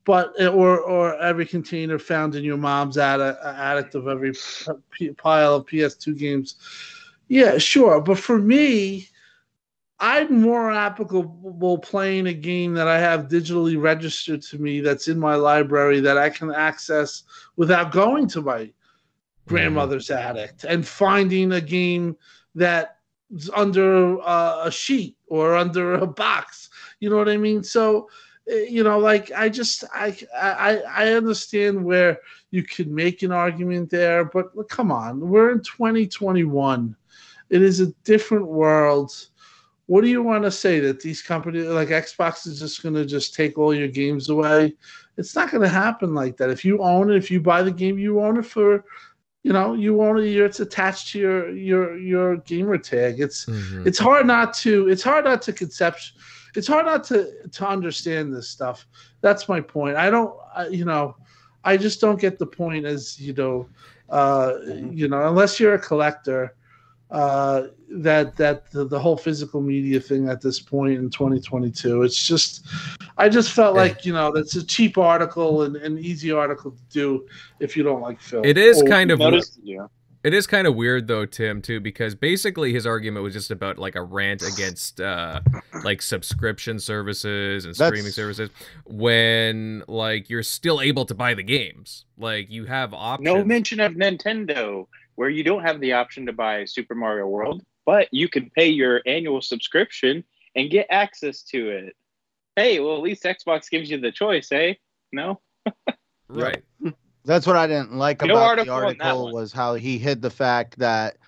But or every container found in your mom's attic of every pile of PS2 games. Yeah, sure. But for me, I'm more applicable playing a game that I have digitally registered to me that's in my library that I can access without going to my grandmother's attic and finding a game that's under a sheet or under a box. You know what I mean? So, like I understand where you could make an argument there, but come on, we're in 2021. It is a different world. What do you want to say, that these companies like Xbox is just going to just take all your games away? It's not going to happen like that. If you own it, if you buy the game, you own it for, you own it. It's attached to your gamer tag. It's hard not to understand this stuff. That's my point. I just don't get the point as, unless you're a collector, that the whole physical media thing at this point in 2022, it's just, I just felt like, that's a cheap article and an easy article to do if you don't like film. It is kind of It is kind of weird though, Tim, too, because basically his argument was just about like a rant against like subscription services and streaming services when like you're still able to buy the games. Like you have options. No mention of Nintendo, where you don't have the option to buy Super Mario World, but you can pay your annual subscription and get access to it. Hey, well, at least Xbox gives you the choice, eh? No? Right. That's what I didn't like about the article was how he hid the fact that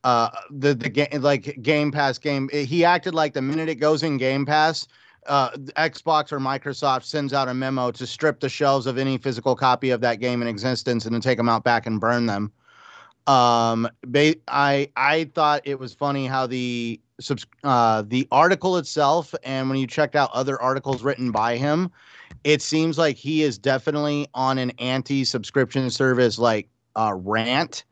the game, like Game Pass game, he acted like the minute it goes in Game Pass, Xbox or Microsoft sends out a memo to strip the shelves of any physical copy of that game in existence and then take them out back and burn them. I thought it was funny how the article itself, and when you checked out other articles written by him, it seems like he is definitely on an anti-subscription service like rant.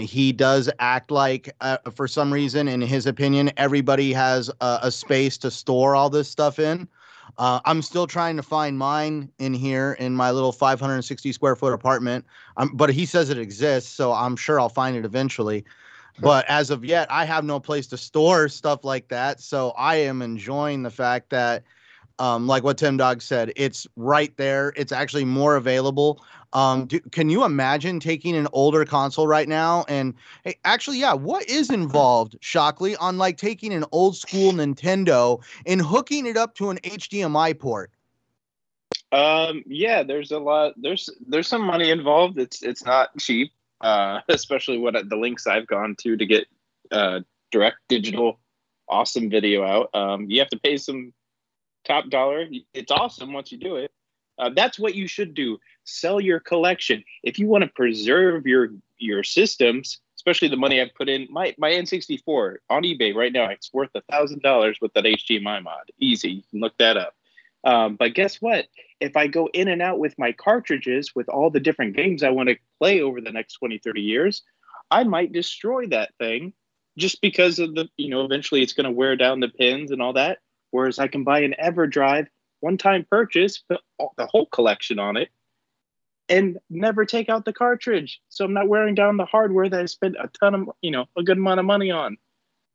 He does act like, for some reason, in his opinion, everybody has a space to store all this stuff in. I'm still trying to find mine in here in my little 560 square foot apartment. But he says it exists, so I'm sure I'll find it eventually. But as of yet, I have no place to store stuff like that. So I am enjoying the fact that, like what Tim Dog said, it's right there. It's actually more available. Can you imagine taking an older console right now? And hey, actually, yeah, what is involved, Shockley, on like taking an old school Nintendo and hooking it up to an HDMI port? Yeah, there's a lot. There's some money involved. It's not cheap, especially the links I've gone to get direct digital awesome video out. You have to pay some top dollar. It's awesome once you do it. That's what you should do. Sell your collection. If you want to preserve your systems, especially the money I've put in, my N64 on eBay right now, it's worth $1,000 with that HDMI mod. Easy, you can look that up. But guess what? If I go in and out with my cartridges with all the different games I want to play over the next 20, 30 years, I might destroy that thing just because of eventually it's going to wear down the pins and all that. Whereas I can buy an EverDrive, one-time purchase, put the whole collection on it, and never take out the cartridge. So I'm not wearing down the hardware that I spent a ton of, a good amount of money on.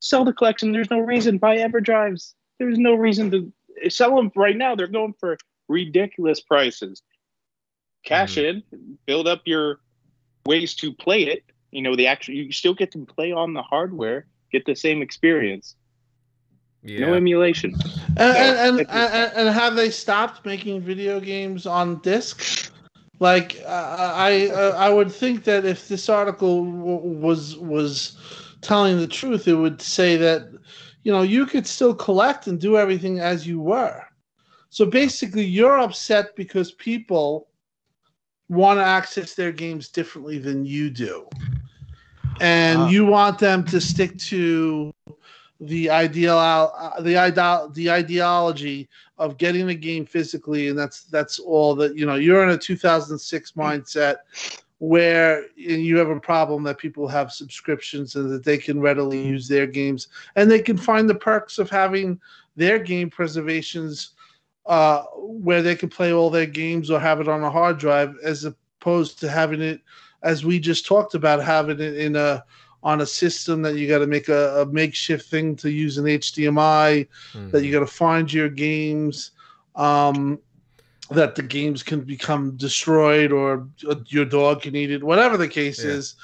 Sell the collection. There's no reason. Buy EverDrives. There's no reason to sell them right now. They're going for ridiculous prices. Cash in, build up your ways to play it. You still get to play on the hardware, get the same experience. Yeah. No emulation. And have they stopped making video games on disc? Like I would think that if this article was telling the truth, it would say that you could still collect and do everything as you were. So basically, you're upset because people want to access their games differently than you do, and you want them to stick to the ideology of getting the game physically, and that's all that you're in a 2006 mindset where you have a problem that people have subscriptions and that they can readily use their games and they can find the perks of having their game preservations where they can play all their games or have it on a hard drive, as opposed to having it, as we just talked about, having it on a system that you got to make a makeshift thing to use an HDMI, that you got to find your games, that the games can become destroyed or your dog can eat it, whatever the case is.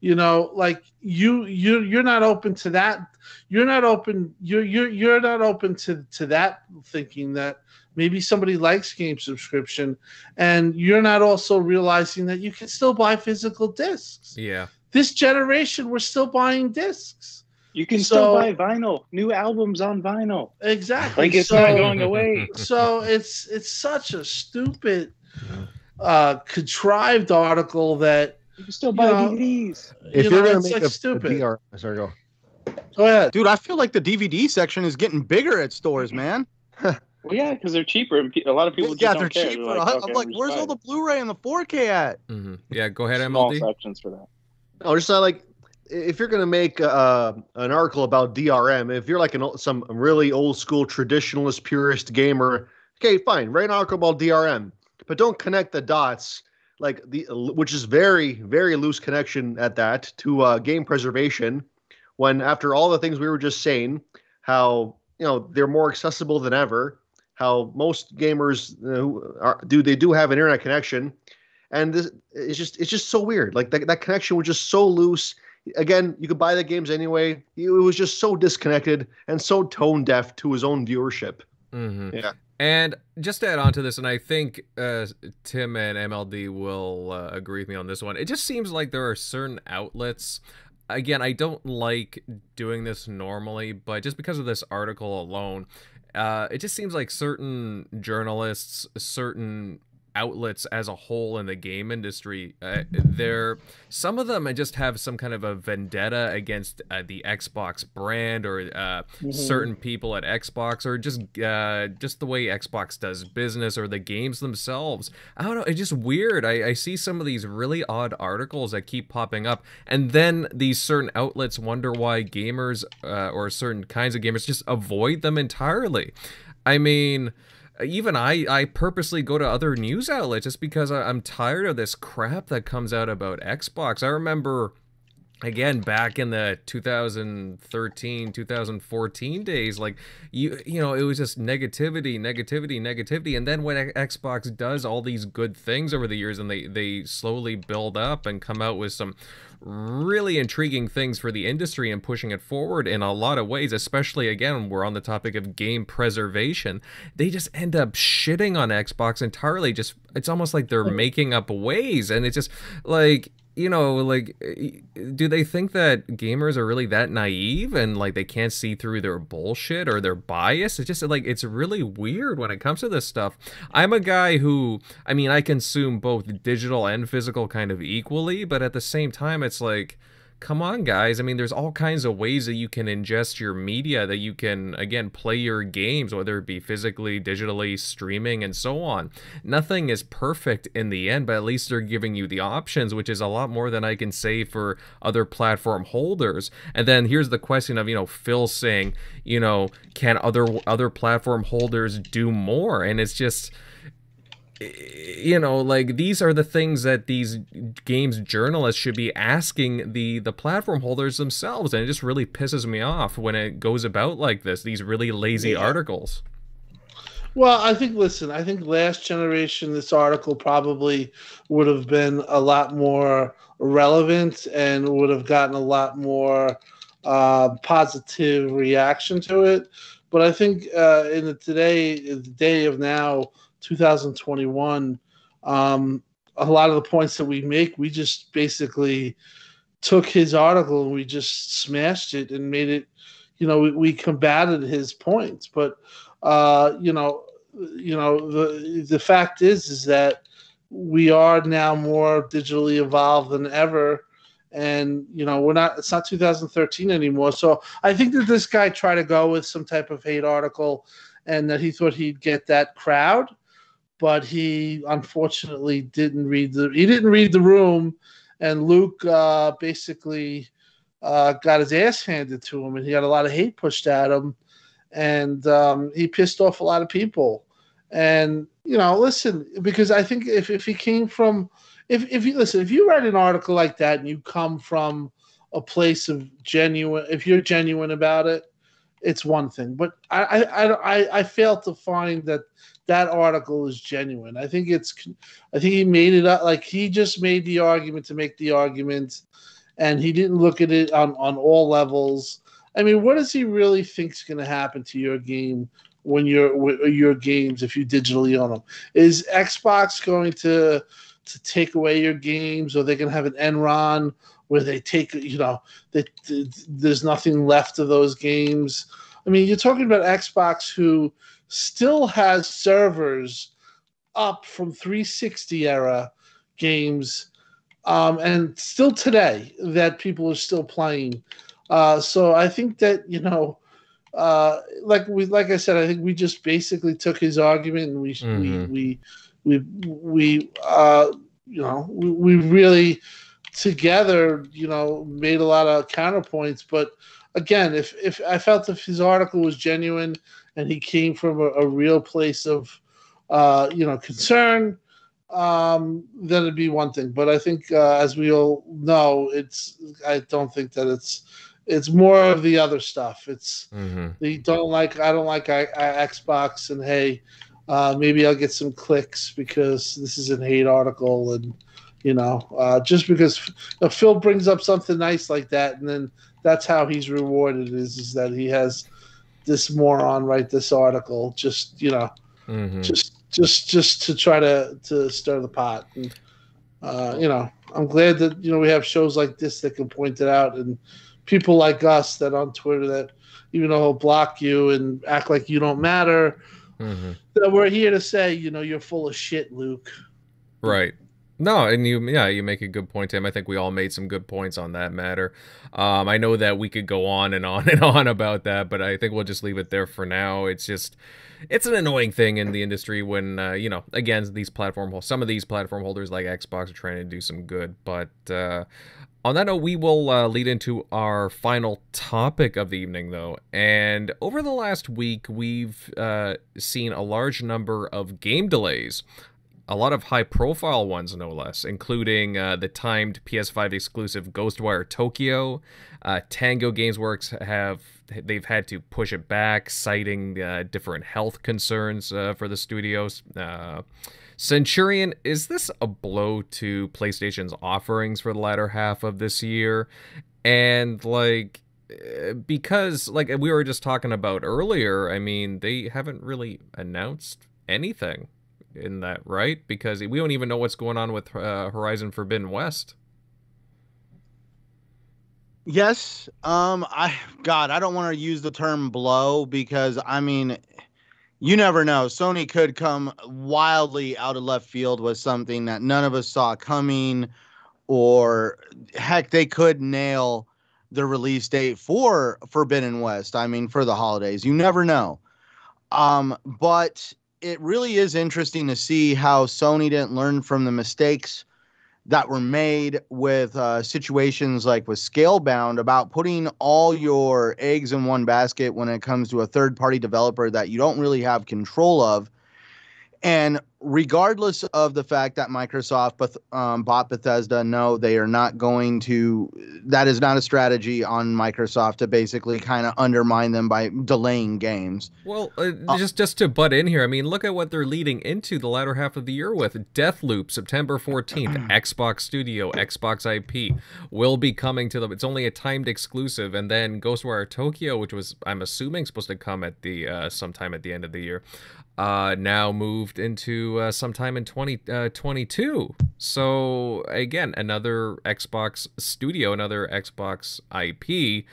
Like you're not open to that. You're not open to that, thinking that maybe somebody likes game subscription, and you're not also realizing that you can still buy physical discs. Yeah. This generation, we're still buying discs. You can still buy vinyl, new albums on vinyl. Exactly. Like it's not going away. So it's such a stupid, contrived article that you can still buy DVDs. If you're going to make stupid. VR, sorry, go ahead, dude. I feel like the DVD section is getting bigger at stores, man. Well, yeah, because they're cheaper, and a lot of people just don't care. They're cheaper. I'm like, where's all the Blu-ray and the 4K at? Yeah, go ahead, Small MLD. sections for that. No, just like if you're going to make an article about DRM, if you're like some really old school traditionalist purist gamer, okay, fine, write an article about DRM, but don't connect the dots, like which is very, very loose connection at that, to game preservation, when after all the things we were just saying, how they're more accessible than ever, how most gamers do have an internet connection. And this it's just so weird. Like that connection was just so loose. Again, you could buy the games anyway. It was just so disconnected and so tone deaf to his own viewership. Yeah. And just to add on to this, and I think Tim and MLD will agree with me on this one, it just seems like there are certain outlets. Again, I don't like doing this normally, but just because of this article alone, it just seems like certain journalists, certain outlets as a whole in the game industry, some of them just have some kind of a vendetta against the Xbox brand or certain people at Xbox, or just the way Xbox does business or the games themselves. I don't know, it's just weird. I see some of these really odd articles that keep popping up, and then these certain outlets wonder why gamers or certain kinds of gamers just avoid them entirely. I mean, even I purposely go to other news outlets just because I'm tired of this crap that comes out about Xbox. I remember, again, back in the 2013, 2014 days, like, you know, it was just negativity. And then when Xbox does all these good things over the years, and they slowly build up and come out with some really intriguing things for the industry and pushing it forward in a lot of ways, especially, again, we're on the topic of game preservation, they just end up shitting on Xbox entirely. Just, it's almost like they're making up ways, and it's just like, you know, like, do they think that gamers are really that naive and like they can't see through their bullshit or their bias? It's just like, it's really weird when it comes to this stuff. I'm a guy who, I mean, I consume both digital and physical kind of equally, but at the same time, it's like, come on, guys. I mean, there's all kinds of ways that you can ingest your media, that you can, again, play your games, whether it be physically, digitally, streaming, and so on. Nothing is perfect in the end, but at least they're giving you the options, which is a lot more than I can say for other platform holders. And then here's the question of, you know, Phil saying, you know, can other platform holders do more? And it's just, you know, like, these are the things that these games journalists should be asking the platform holders themselves, and it just really pisses me off when it goes about like this, these really lazy articles. Well, I think last generation, this article probably would have been a lot more relevant and would have gotten a lot more positive reaction to it. But I think in the day of now, 2021, a lot of the points that we make, we just basically took his article and we just smashed it and made it, you know, we combated his points. But the fact is that we are now more digitally evolved than ever, and you know, it's not 2013 anymore. So I think that this guy tried to go with some type of hate article, and that he thought he'd get that crowd, but he unfortunately didn't read the room, and Luke basically got his ass handed to him, and he got a lot of hate pushed at him, and he pissed off a lot of people. And you know, listen, because I think if he came from, if you read an article like that and you come from a place of if you're genuine about it, it's one thing. But I failed to find that article is genuine. I think he made it up. Like, he just made the argument to make the argument, and he didn't look at it on all levels. I mean, what does he really think is going to happen to your game when your games, if you digitally own them? Is Xbox going to take away your games, or they can have an Enron where they take, you know, there's nothing left of those games? I mean, you're talking about Xbox, who still has servers up from 360 era games, and still today that people are still playing. So I think that, you know, like I said, I think we just basically took his argument, and we really together, you know, made a lot of counterpoints. But again, if I felt if his article was genuine and he came from a real place of concern, then it'd be one thing. But I think as we all know, I don't think that it's more of the other stuff. It's I don't like Xbox, and hey, maybe I'll get some clicks because this is an hate article, and you know, just because Phil brings up something nice like that, and then that's how he's rewarded, is that he has this moron write this article, just, you know, just to try to stir the pot. And you know, I'm glad that, you know, we have shows like this that can point it out, and people like us that on Twitter, that even though he'll block you and act like you don't matter, that we're here to say, you know, you're full of shit, Luke. Right. No, and you make a good point, Tim. I think we all made some good points on that matter. I know that we could go on and on and on about that, but I think we'll just leave it there for now. It's an annoying thing in the industry when, again, some of these platform holders like Xbox are trying to do some good. But on that note, we will lead into our final topic of the evening, though. And over the last week, we've seen a large number of game delays. A lot of high-profile ones, no less, including the timed PS5 exclusive Ghostwire Tokyo. Tango Gamesworks they've had to push it back, citing different health concerns for the studios. Centurion, is this a blow to PlayStation's offerings for the latter half of this year? And because we were just talking about earlier, I mean, they haven't really announced anything in that, right? Because we don't even know what's going on with Horizon Forbidden West. Yes. I don't want to use the term blow because I mean, you never know. Sony could come wildly out of left field with something that none of us saw coming, or heck, they could nail the release date for Forbidden West. I mean, for the holidays. You never know. But it really is interesting to see how Sony didn't learn from the mistakes that were made with situations like with Scalebound about putting all your eggs in one basket when it comes to a third-party developer that you don't really have control of. And regardless of the fact that Microsoft bought Bethesda, no, they are not going to. That is not a strategy on Microsoft to basically kind of undermine them by delaying games. Well, just to butt in here, I mean, look at what they're leading into the latter half of the year with. Deathloop, September 14th, Xbox Studio, Xbox IP, will be coming to them. It's only a timed exclusive. And then Ghostwire Tokyo, which was, I'm assuming, supposed to come at the sometime at the end of the year, now moved into sometime in 2022. So again, another Xbox Studio, another Xbox IP.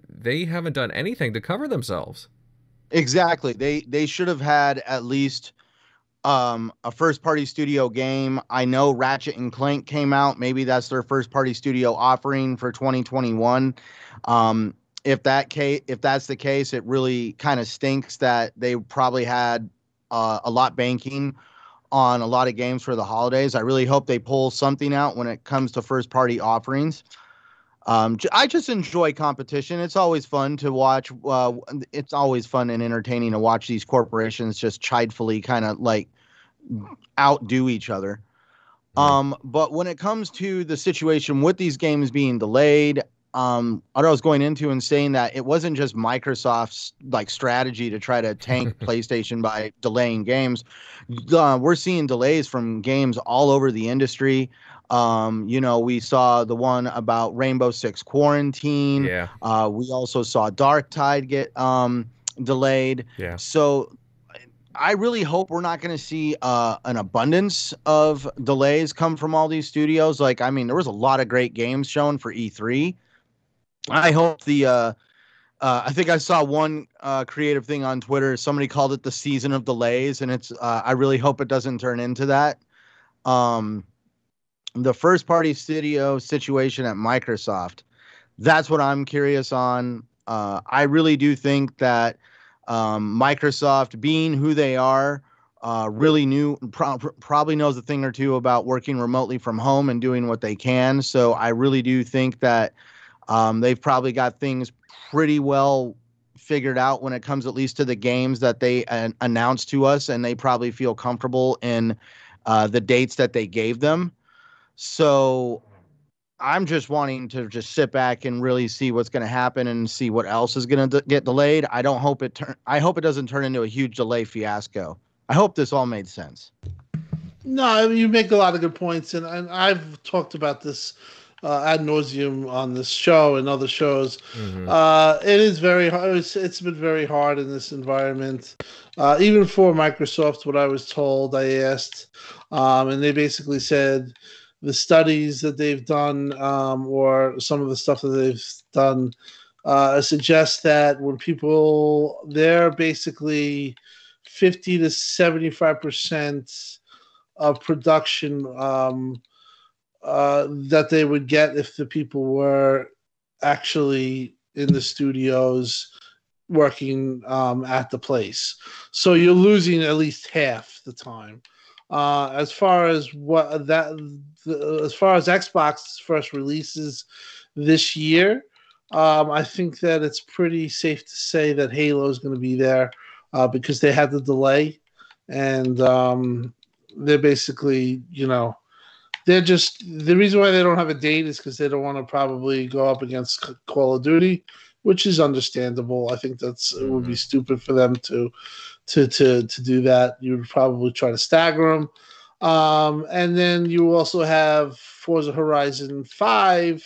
They haven't done anything to cover themselves. Exactly. They should have had at least a first party studio game. I know Ratchet and Clank came out. Maybe that's their first party studio offering for 2021. If that's the case, it really kind of stinks that they probably had a lot banking on a lot of games for the holidays. I really hope they pull something out when it comes to first party offerings. I just enjoy competition. It's always fun to watch. It's always fun and entertaining to watch these corporations just chidefully kind of like outdo each other. But when it comes to the situation with these games being delayed, what I was going into and saying that it wasn't just Microsoft's like strategy to try to tank PlayStation by delaying games. We're seeing delays from games all over the industry. We saw the one about Rainbow Six Quarantine. Yeah. We also saw Dark Tide get delayed. Yeah. So I really hope we're not going to see an abundance of delays come from all these studios. Like, I mean, there was a lot of great games shown for E3. I hope I think I saw one creative thing on Twitter. Somebody called it the season of delays, and I really hope it doesn't turn into that. The first party studio situation at Microsoft, that's what I'm curious on. I really do think that Microsoft, being who they are, really probably knows a thing or two about working remotely from home and doing what they can. So I really do think that they've probably got things pretty well figured out when it comes at least to the games that they announced to us, and they probably feel comfortable in the dates that they gave them. So I'm just wanting to just sit back and really see what's going to happen and see what else is going to get delayed. I hope it doesn't turn into a huge delay fiasco. I hope this all made sense. No, you make a lot of good points, and I've talked about this ad nauseum on this show and other shows. Mm-hmm. It is very hard. It's been very hard in this environment. Even for Microsoft, what I was told, I asked, and they basically said the studies that they've done, or some of the stuff that they've done, suggests that when they're basically 50 to 75% of production that they would get if the people were actually in the studios working at the place. So you're losing at least half the time. As far as Xbox's first releases this year, I think that it's pretty safe to say that Halo is going to be there because they had the delay, and they're basically, they're just, the reason why they don't have a date is because they don't want to probably go up against Call of Duty, which is understandable. I think it would be stupid for them to do that. You would probably try to stagger them. And then you also have Forza Horizon 5,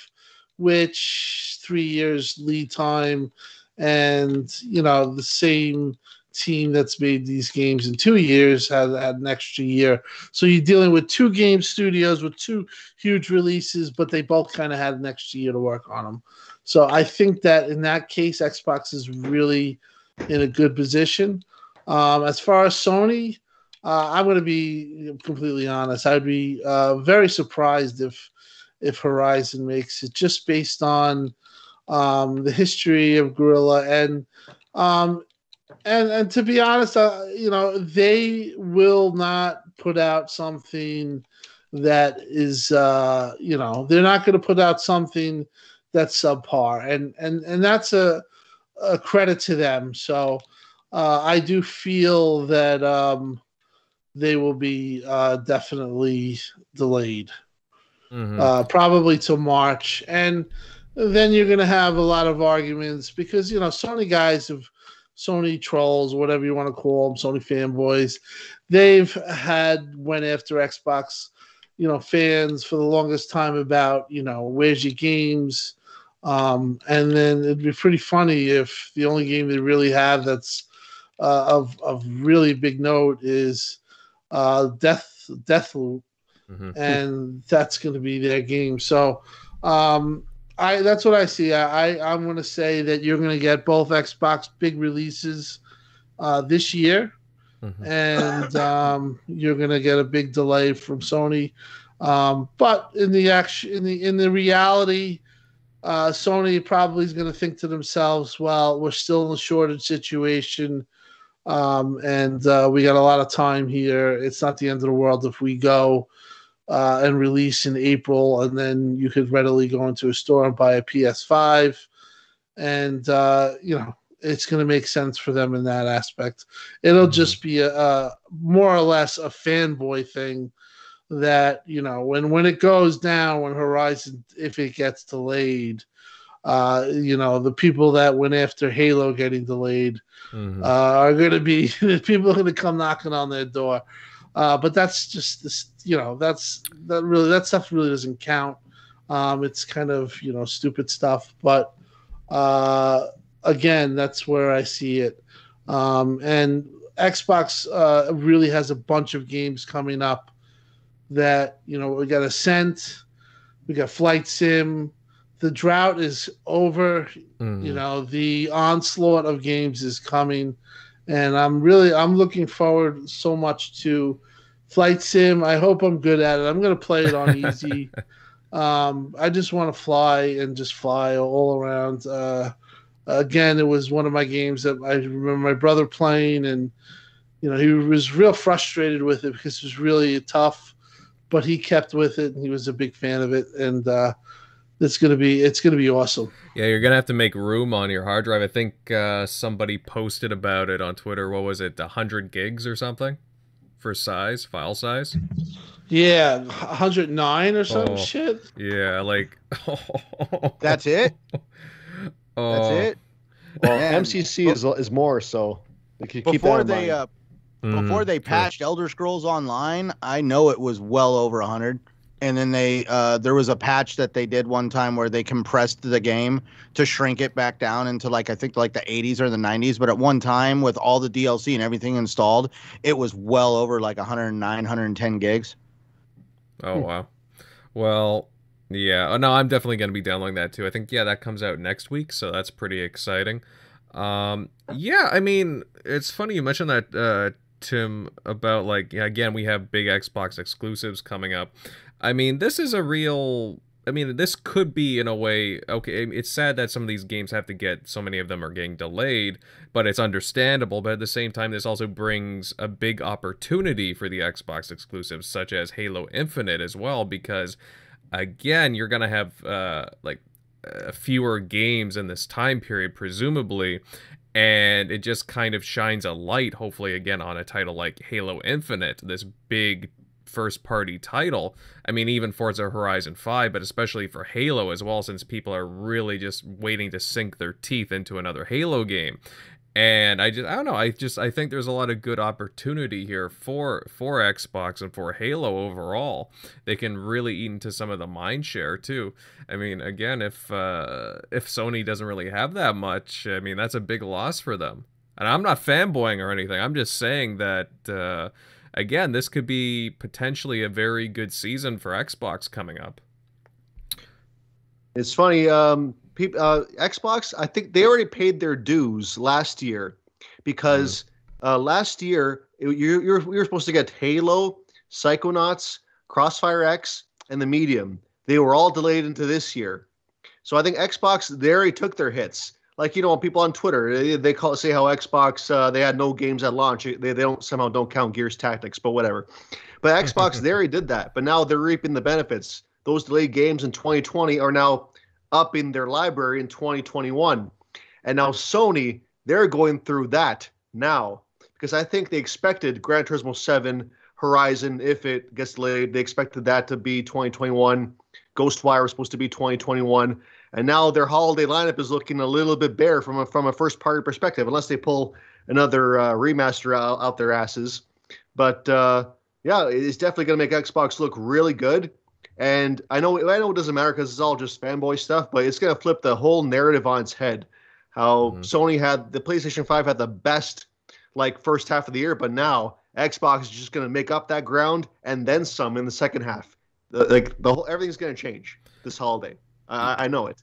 which 3 years lead time, and the same team that's made these games in 2 years had an extra year. So you're dealing with two game studios with two huge releases, but they both kind of had an extra year to work on them. So I think that in that case, Xbox is really in a good position. As far as Sony, I'm going to be completely honest. I'd be very surprised if Horizon makes it, just based on the history of Guerrilla and to be honest, they will not put out something that is, they're not going to put out something that's subpar, and that's a credit to them. So I do feel that they will be definitely delayed, probably till March, and then you're going to have a lot of arguments because Sony guys have. Sony trolls, whatever you want to call them, Sony fanboys, they've went after Xbox, fans for the longest time about, where's your games? And then it'd be pretty funny if the only game they really have that's of really big note is Deathloop, and that's going to be their game. So that's what I see. I'm going to say that you're going to get both Xbox big releases this year, and you're going to get a big delay from Sony. But in the reality, Sony probably is going to think to themselves, "Well, we're still in a shortage situation, and we got a lot of time here. It's not the end of the world if we go." And release in April, and then you could readily go into a store and buy a PS5, and it's going to make sense for them in that aspect. It'll just be a more or less a fanboy thing that when it goes down, when Horizon, if it gets delayed, the people that went after Halo getting delayed are going to be people are going to come knocking on their door. But that's just this, that stuff really doesn't count. It's kind of, stupid stuff, but, again, that's where I see it. And Xbox, really has a bunch of games coming up that, we got Ascent, we got Flight Sim, the drought is over, the onslaught of games is coming. And I'm looking forward so much to Flight Sim. I hope I'm good at it. I'm going to play it on easy. I just want to fly all around. Again, it was one of my games that I remember my brother playing, and he was real frustrated with it because it was really tough, but he kept with it, and he was a big fan of it. And it's gonna be awesome. Yeah, you're gonna have to make room on your hard drive. I think somebody posted about it on Twitter. What was it, 100 gigs or something for file size? Yeah, 109 or some shit. Yeah, like that's it. That's it. Well, MCC is more, so keep before that in mind. Before they patched Elder Scrolls Online, I know it was well over 100. And then there was a patch that they did one time where they compressed the game to shrink it back down into I think the 80s or the 90s. But at one time, with all the DLC and everything installed, it was well over 109, 110 gigs. Oh, wow. Well, yeah. No, I'm definitely going to be downloading that too. I think, that comes out next week, so that's pretty exciting. Yeah, I mean, it's funny you mentioned that Tim, about like, yeah, again, we have big Xbox exclusives coming up. I mean, this is a real. I mean, this could be in a way. Okay, it's sad that some of these games have to get. So many of them are getting delayed, but it's understandable. But at the same time, this also brings a big opportunity for the Xbox exclusives, such as Halo Infinite as well, because again, you're gonna have fewer games in this time period, presumably, and it just kind of shines a light, hopefully, again, on a title like Halo Infinite, this big first-party title. I mean, even Forza Horizon 5, but especially for Halo as well, since people are really just waiting to sink their teeth into another Halo game. And I don't know, I think there's a lot of good opportunity here for Xbox and for Halo overall. They can really eat into some of the mind share too. I mean, again, if Sony doesn't really have that much, I mean, that's a big loss for them. And I'm not fanboying or anything. I'm just saying that again, this could be potentially a very good season for Xbox coming up. It's funny. Xbox, I think they already paid their dues last year, because last year you were supposed to get Halo, Psychonauts, Crossfire X, and the Medium. They were all delayed into this year. So I think Xbox, they already took their hits. Like, you know, people on Twitter, they say how Xbox, they had no games at launch. They don't count Gears Tactics, but whatever. But Xbox, they already did that. But now they're reaping the benefits. Those delayed games in 2020 are now up in their library in 2021. And now Sony, they're going through that now, because I think they expected Gran Turismo 7, Horizon, if it gets delayed, they expected that to be 2021. Ghostwire was supposed to be 2021. And now their holiday lineup is looking a little bit bare from a first-party perspective, unless they pull another remaster out their asses. But yeah, it's definitely going to make Xbox look really good. And I know it doesn't matter because it's all just fanboy stuff, but it's going to flip the whole narrative on its head. How Sony had the PlayStation 5 had the best first half of the year, but now Xbox is just going to make up that ground and then some in the second half. Everything's going to change this holiday. I know it.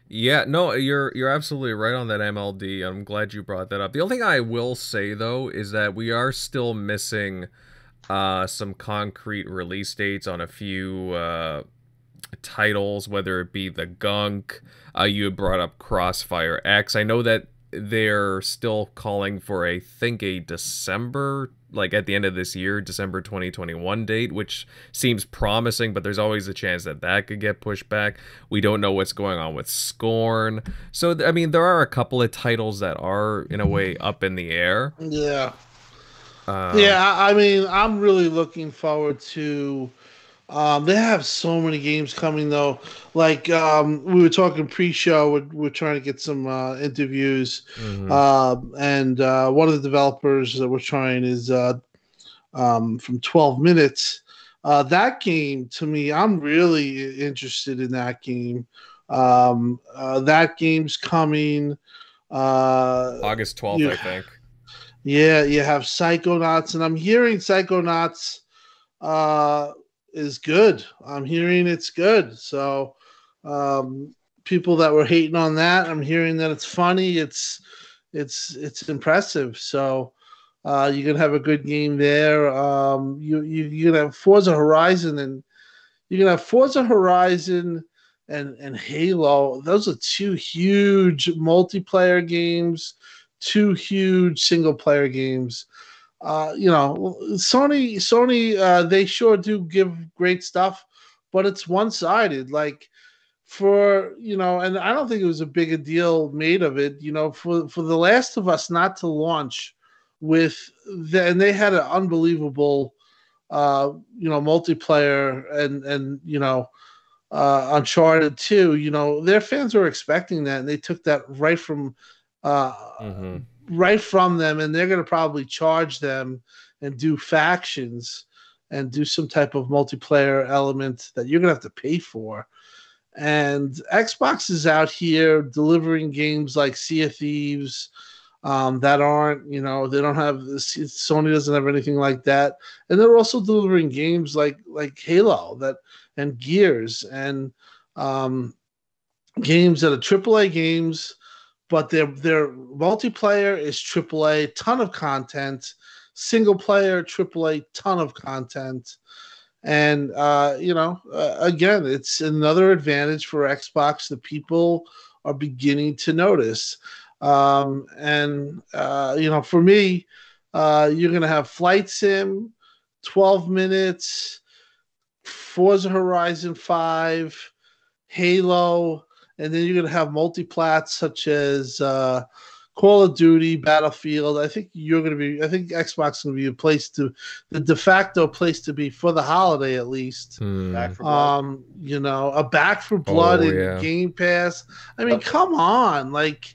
Yeah, no, you're absolutely right on that, MLD. I'm glad you brought that up. The only thing I will say though is that we are still missing some concrete release dates on a few titles, whether it be the Gunk. You had brought up Crossfire X. I know that they're still calling for a December, at the end of this year, December 2021 date, which seems promising, but there's always a chance that that could get pushed back. We don't know what's going on with Scorn. So, I mean, there are a couple of titles that are, in a way, up in the air. Yeah. I mean, I'm really looking forward to... they have so many games coming, though. We were talking pre-show. We're trying to get some interviews. And one of the developers that we're trying is from 12 Minutes. That game, to me, I'm really interested in that game. That game's coming. August 12th, I think. Yeah, you have Psychonauts, and I'm hearing Psychonauts is good. I'm hearing it's good. So people that were hating on that, I'm hearing that it's funny. It's impressive. So you're gonna have a good game there. You're gonna have Forza Horizon, and you're gonna have Forza Horizon and Halo. Those are two huge multiplayer games, two huge single player games. Sony, they sure do give great stuff, but it's one-sided. And I don't think it was a big a deal made of it. For The Last of Us not to launch and they had an unbelievable, multiplayer and Uncharted 2. Their fans were expecting that, and they took that right from them, and they're going to probably charge them and do factions and do some type of multiplayer element that you're going to have to pay for. And Xbox is out here delivering games like Sea of Thieves that aren't, they don't have, Sony doesn't have anything like that. And they're also delivering games like Halo and Gears and games that are AAA games, but their multiplayer is AAA, ton of content. single player AAA ton of content. And again, it's another advantage for Xbox that people are beginning to notice. For me, you're going to have Flight Sim, 12 minutes, Forza Horizon 5, Halo, and then you're going to have multi-plats such as Call of Duty, Battlefield. I think Xbox is going to be the de facto place to be for the holiday at least. Back for Blood. A Back for Blood yeah. Game Pass. I mean, come on, like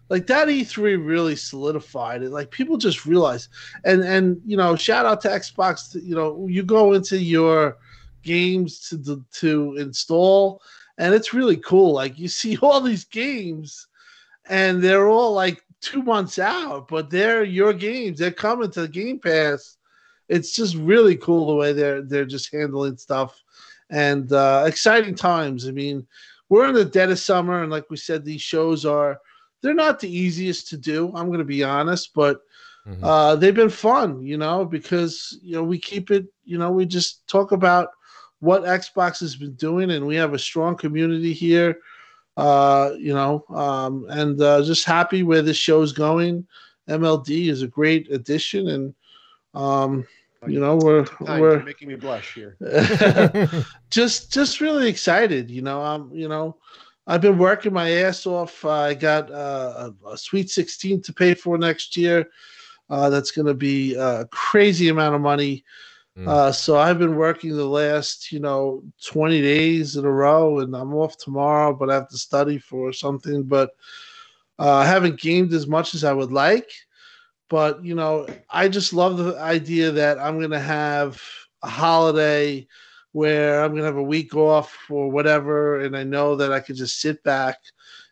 that E3 really solidified it. Like people just realize, and shout out to Xbox. You go into your games to install, and it's really cool. Like you see all these games, and they're all like 2 months out, but they're your games. They're coming to the Game Pass. It's just really cool the way they're just handling stuff, and exciting times. I mean, we're in the dead of summer, and like we said, these shows they're not the easiest to do. I'm going to be honest, but they've been fun, because we keep it. We just talk about what Xbox has been doing, and we have a strong community here. Just happy where this show's going. MLD is a great addition, and we're making me blush here. just really excited. I've been working my ass off. I got a Sweet 16 to pay for next year. That's going to be a crazy amount of money. So I've been working the last, 20 days in a row, and I'm off tomorrow, but I have to study for something. But I haven't gamed as much as I would like. But, I just love the idea that I'm going to have a holiday where I'm going to have a week off or whatever, and I know that I can just sit back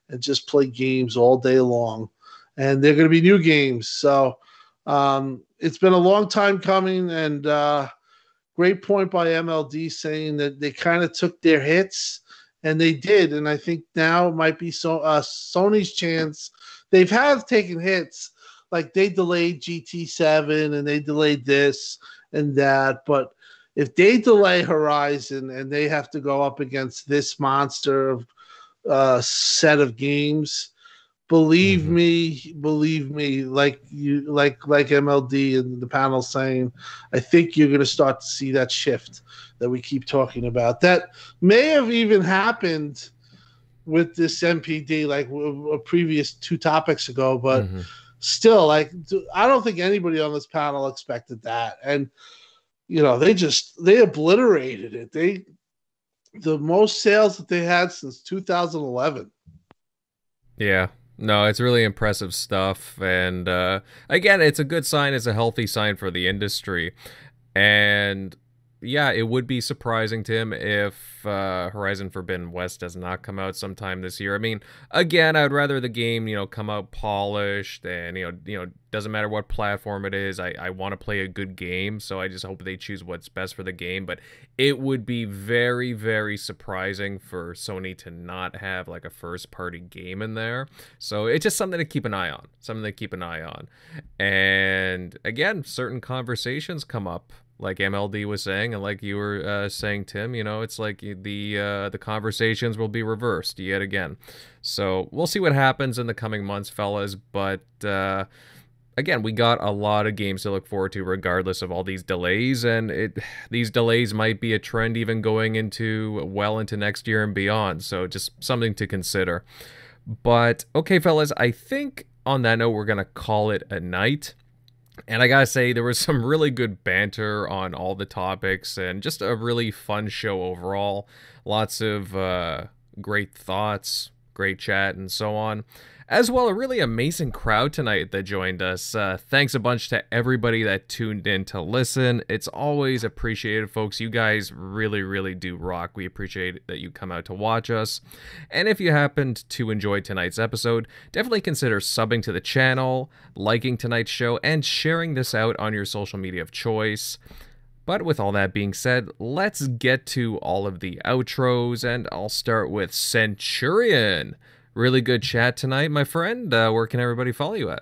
and just play games all day long. And they're going to be new games. So it's been a long time coming, and great point by MLD saying that they kind of took their hits, and they did. And I think now it might be Sony's chance. They've taken hits, like they delayed GT7 and they delayed this and that. But if they delay Horizon and they have to go up against this monster of set of games, believe me, like MLD and the panel saying, I think you're going to start to see that shift that we keep talking about. That may have even happened with this NPD, like a previous 2 topics ago, but still, like, I don't think anybody on this panel expected that. And, they obliterated it. The most sales that they had since 2011. Yeah. No, it's really impressive stuff, and again, it's a good sign, it's a healthy sign for the industry, and yeah, it would be surprising, Tim, if Horizon Forbidden West does not come out sometime this year. I mean, again, I'd rather the game, come out polished, and doesn't matter what platform it is. I want to play a good game, so I just hope they choose what's best for the game. But it would be very, very surprising for Sony to not have like a first-party game in there. So it's just something to keep an eye on. And again, certain conversations come up, like MLD was saying, and like you were saying, Tim, it's like the conversations will be reversed yet again. So we'll see what happens in the coming months, fellas. But again, we got a lot of games to look forward to regardless of all these delays. And these delays might be a trend even going into next year and beyond. So just something to consider. But okay, fellas, I think on that note, we're going to call it a night. And I gotta say, there was some really good banter on all the topics and just a really fun show overall. Lots of great thoughts, great chat, and so on. As well, a really amazing crowd tonight that joined us. Thanks a bunch to everybody that tuned in to listen. It's always appreciated, folks. You guys really, really do rock. We appreciate that you come out to watch us. And if you happened to enjoy tonight's episode, definitely consider subbing to the channel, liking tonight's show, and sharing this out on your social media of choice. But with all that being said, let's get to all of the outros, and I'll start with Centurion. Really good chat tonight, my friend. Where can everybody follow you at?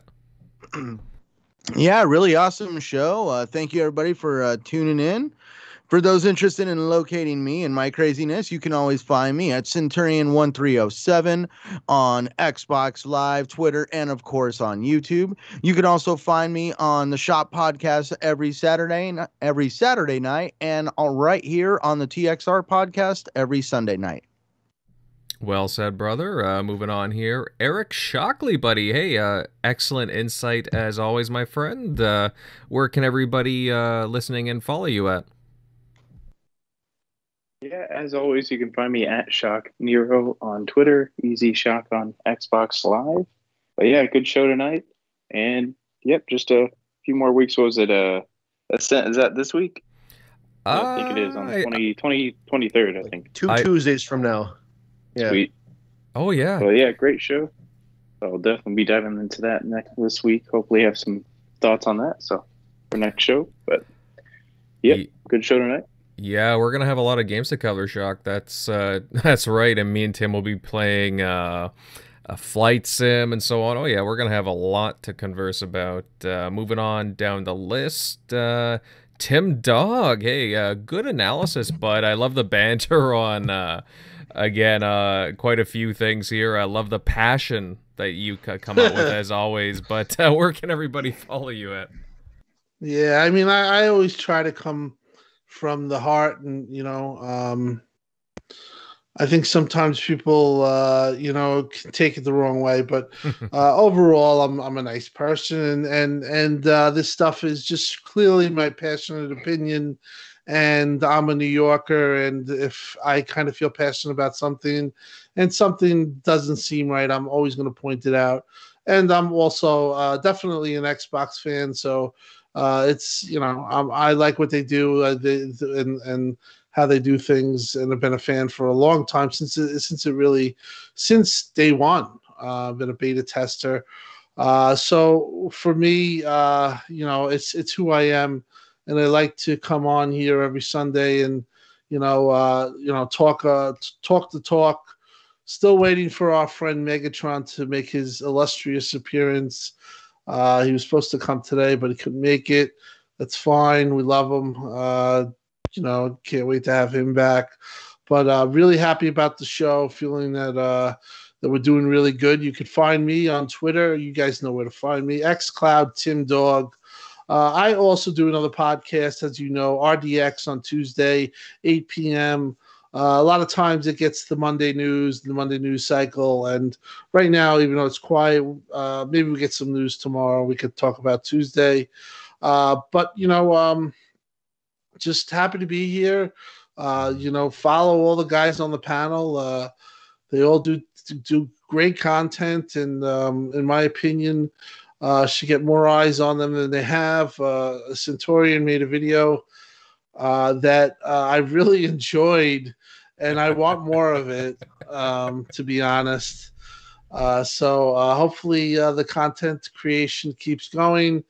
Yeah, really awesome show. Thank you, everybody, for tuning in. For those interested in locating me and my craziness, you can always find me at Centurion1307 on Xbox Live, Twitter, and of course on YouTube. You can also find me on the Shop Podcast every Saturday night, and right here on the TXR Podcast every Sunday night. Well said, brother. Moving on here. Eric Shockley, buddy. Hey, excellent insight as always, my friend. Where can everybody listening in follow you at? Yeah, as always, you can find me at Shock Nero on Twitter, Easy Shock on Xbox Live. But yeah, good show tonight. And yep, just a few more weeks. What was it? Ascent, is that this week? I think it is on the 23rd, I think. Tuesdays from now. Yeah. Sweet. Oh, yeah. Well, yeah, great show. I'll definitely be diving into that this week. Hopefully have some thoughts on that. So for next show. But yeah, good show tonight. Yeah, we're gonna have a lot of games to cover, Shock. That's right. And me and Tim will be playing a flight sim and so on. Oh yeah, we're gonna have a lot to converse about. Moving on down the list, Tim Dog. Hey, good analysis, bud. I love the banter on again quite a few things here. I love the passion that you come out with as always. But where can everybody follow you at? Yeah, I mean, I always try to come from the heart, and I think sometimes people can take it the wrong way, but overall I'm a nice person, and this stuff is just clearly my passionate opinion, and I'm a New Yorker, and if I kind of feel passionate about something and something doesn't seem right, I'm always going to point it out. And I'm also definitely an Xbox fan, so it's I like what they do and how they do things, and I've been a fan for a long time since day one. I've been a beta tester, so for me, it's who I am, and I like to come on here every Sunday and talk the talk. Still waiting for our friend Megatron to make his illustrious appearance. He was supposed to come today, but he couldn't make it. That's fine. We love him. Can't wait to have him back. But really happy about the show. Feeling that we're doing really good. You can find me on Twitter. You guys know where to find me. xCloud Tim Dog. I also do another podcast, as you know, RDX on Tuesday, 8 p.m. A lot of times it gets the Monday news cycle. And right now, even though it's quiet, maybe we get some news tomorrow. We could talk about Tuesday. But just happy to be here. Follow all the guys on the panel. They all do great content. And in my opinion, should get more eyes on them than they have. Centurion made a video that I really enjoyed, and I want more of it, to be honest. So hopefully the content creation keeps going,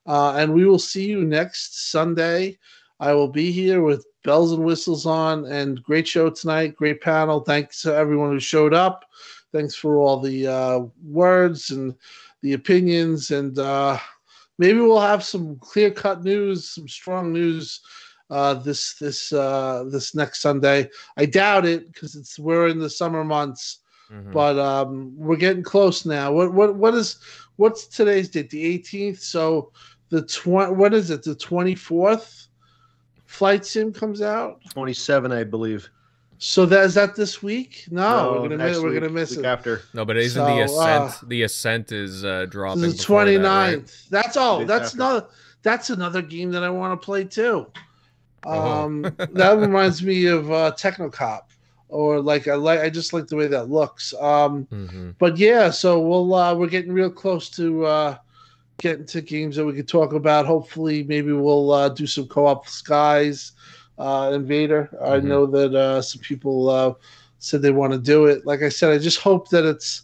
and we will see you next Sunday. I will be here with bells and whistles on, and great show tonight, great panel. Thanks to everyone who showed up. Thanks for all the words and the opinions, and maybe we'll have some clear-cut news, some strong news this next Sunday. I doubt it because we're in the summer months, but we're getting close now. What's today's date? The 18th. So the 24th? Flight Sim comes out 27, I believe. So is that this week? No, we're gonna miss week it after. No, but isn't the Ascent? The Ascent is dropping. The 29th. Right? That's another game that I want to play too. That reminds me of Technocop, or I just like the way that looks. But yeah, so we're getting real close to getting to games that we could talk about. Hopefully, maybe we'll do some co-op Skies, Invader. I know that some people said they want to do it. Like I said, I just hope that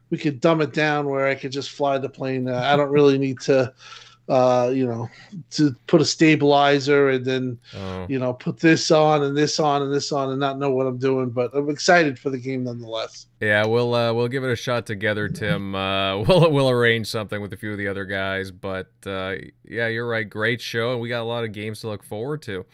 we could dumb it down where I could just fly the plane. I don't really need to you know, to put a stabilizer and then, you know, put this on and this on and this on and not know what I'm doing. But I'm excited for the game nonetheless. Yeah, we'll give it a shot together, Tim. We'll arrange something with a few of the other guys. But yeah, you're right. Great show, and we got a lot of games to look forward to.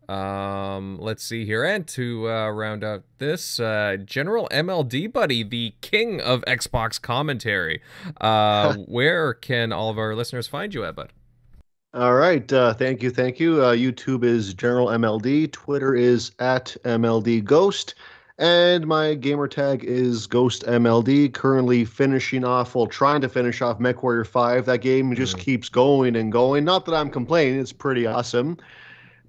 Let's see here, and to round out this, General MLD Buddy, the king of Xbox commentary. Where can all of our listeners find you at, bud? All right, thank you. YouTube is General MLD, Twitter is at MLD Ghost, and my gamer tag is Ghost MLD. Currently trying to finish off MechWarrior 5. That game just keeps going and going. Not that I'm complaining; it's pretty awesome.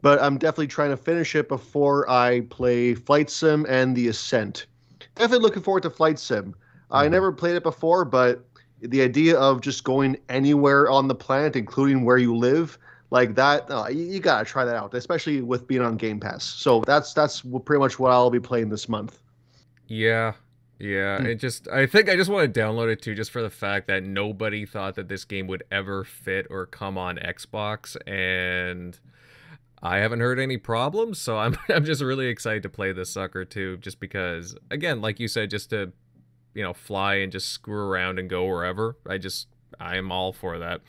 But I'm definitely trying to finish it before I play Flight Sim and The Ascent. Definitely looking forward to Flight Sim. I never played it before, but the idea of just going anywhere on the planet, including where you live, like that, you gotta try that out, especially with being on Game Pass. So that's pretty much what I'll be playing this month. Yeah. I think I just want to download it too, just for the fact that nobody thought that this game would ever fit or come on Xbox, and I haven't heard any problems, so I'm just really excited to play this sucker too, just because, again, like you said, just to, you know, fly and just screw around and go wherever. I am all for that.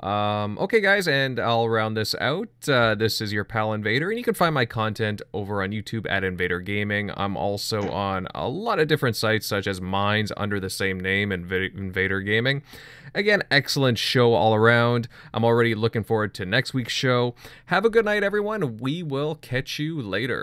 Okay, guys, and I'll round this out. This is your pal Invader, and you can find my content over on YouTube at Invader Gaming. I'm also on a lot of different sites, such as Minds under the same name, Invader Gaming. Again, excellent show all around. I'm already looking forward to next week's show. Have a good night, everyone. We will catch you later.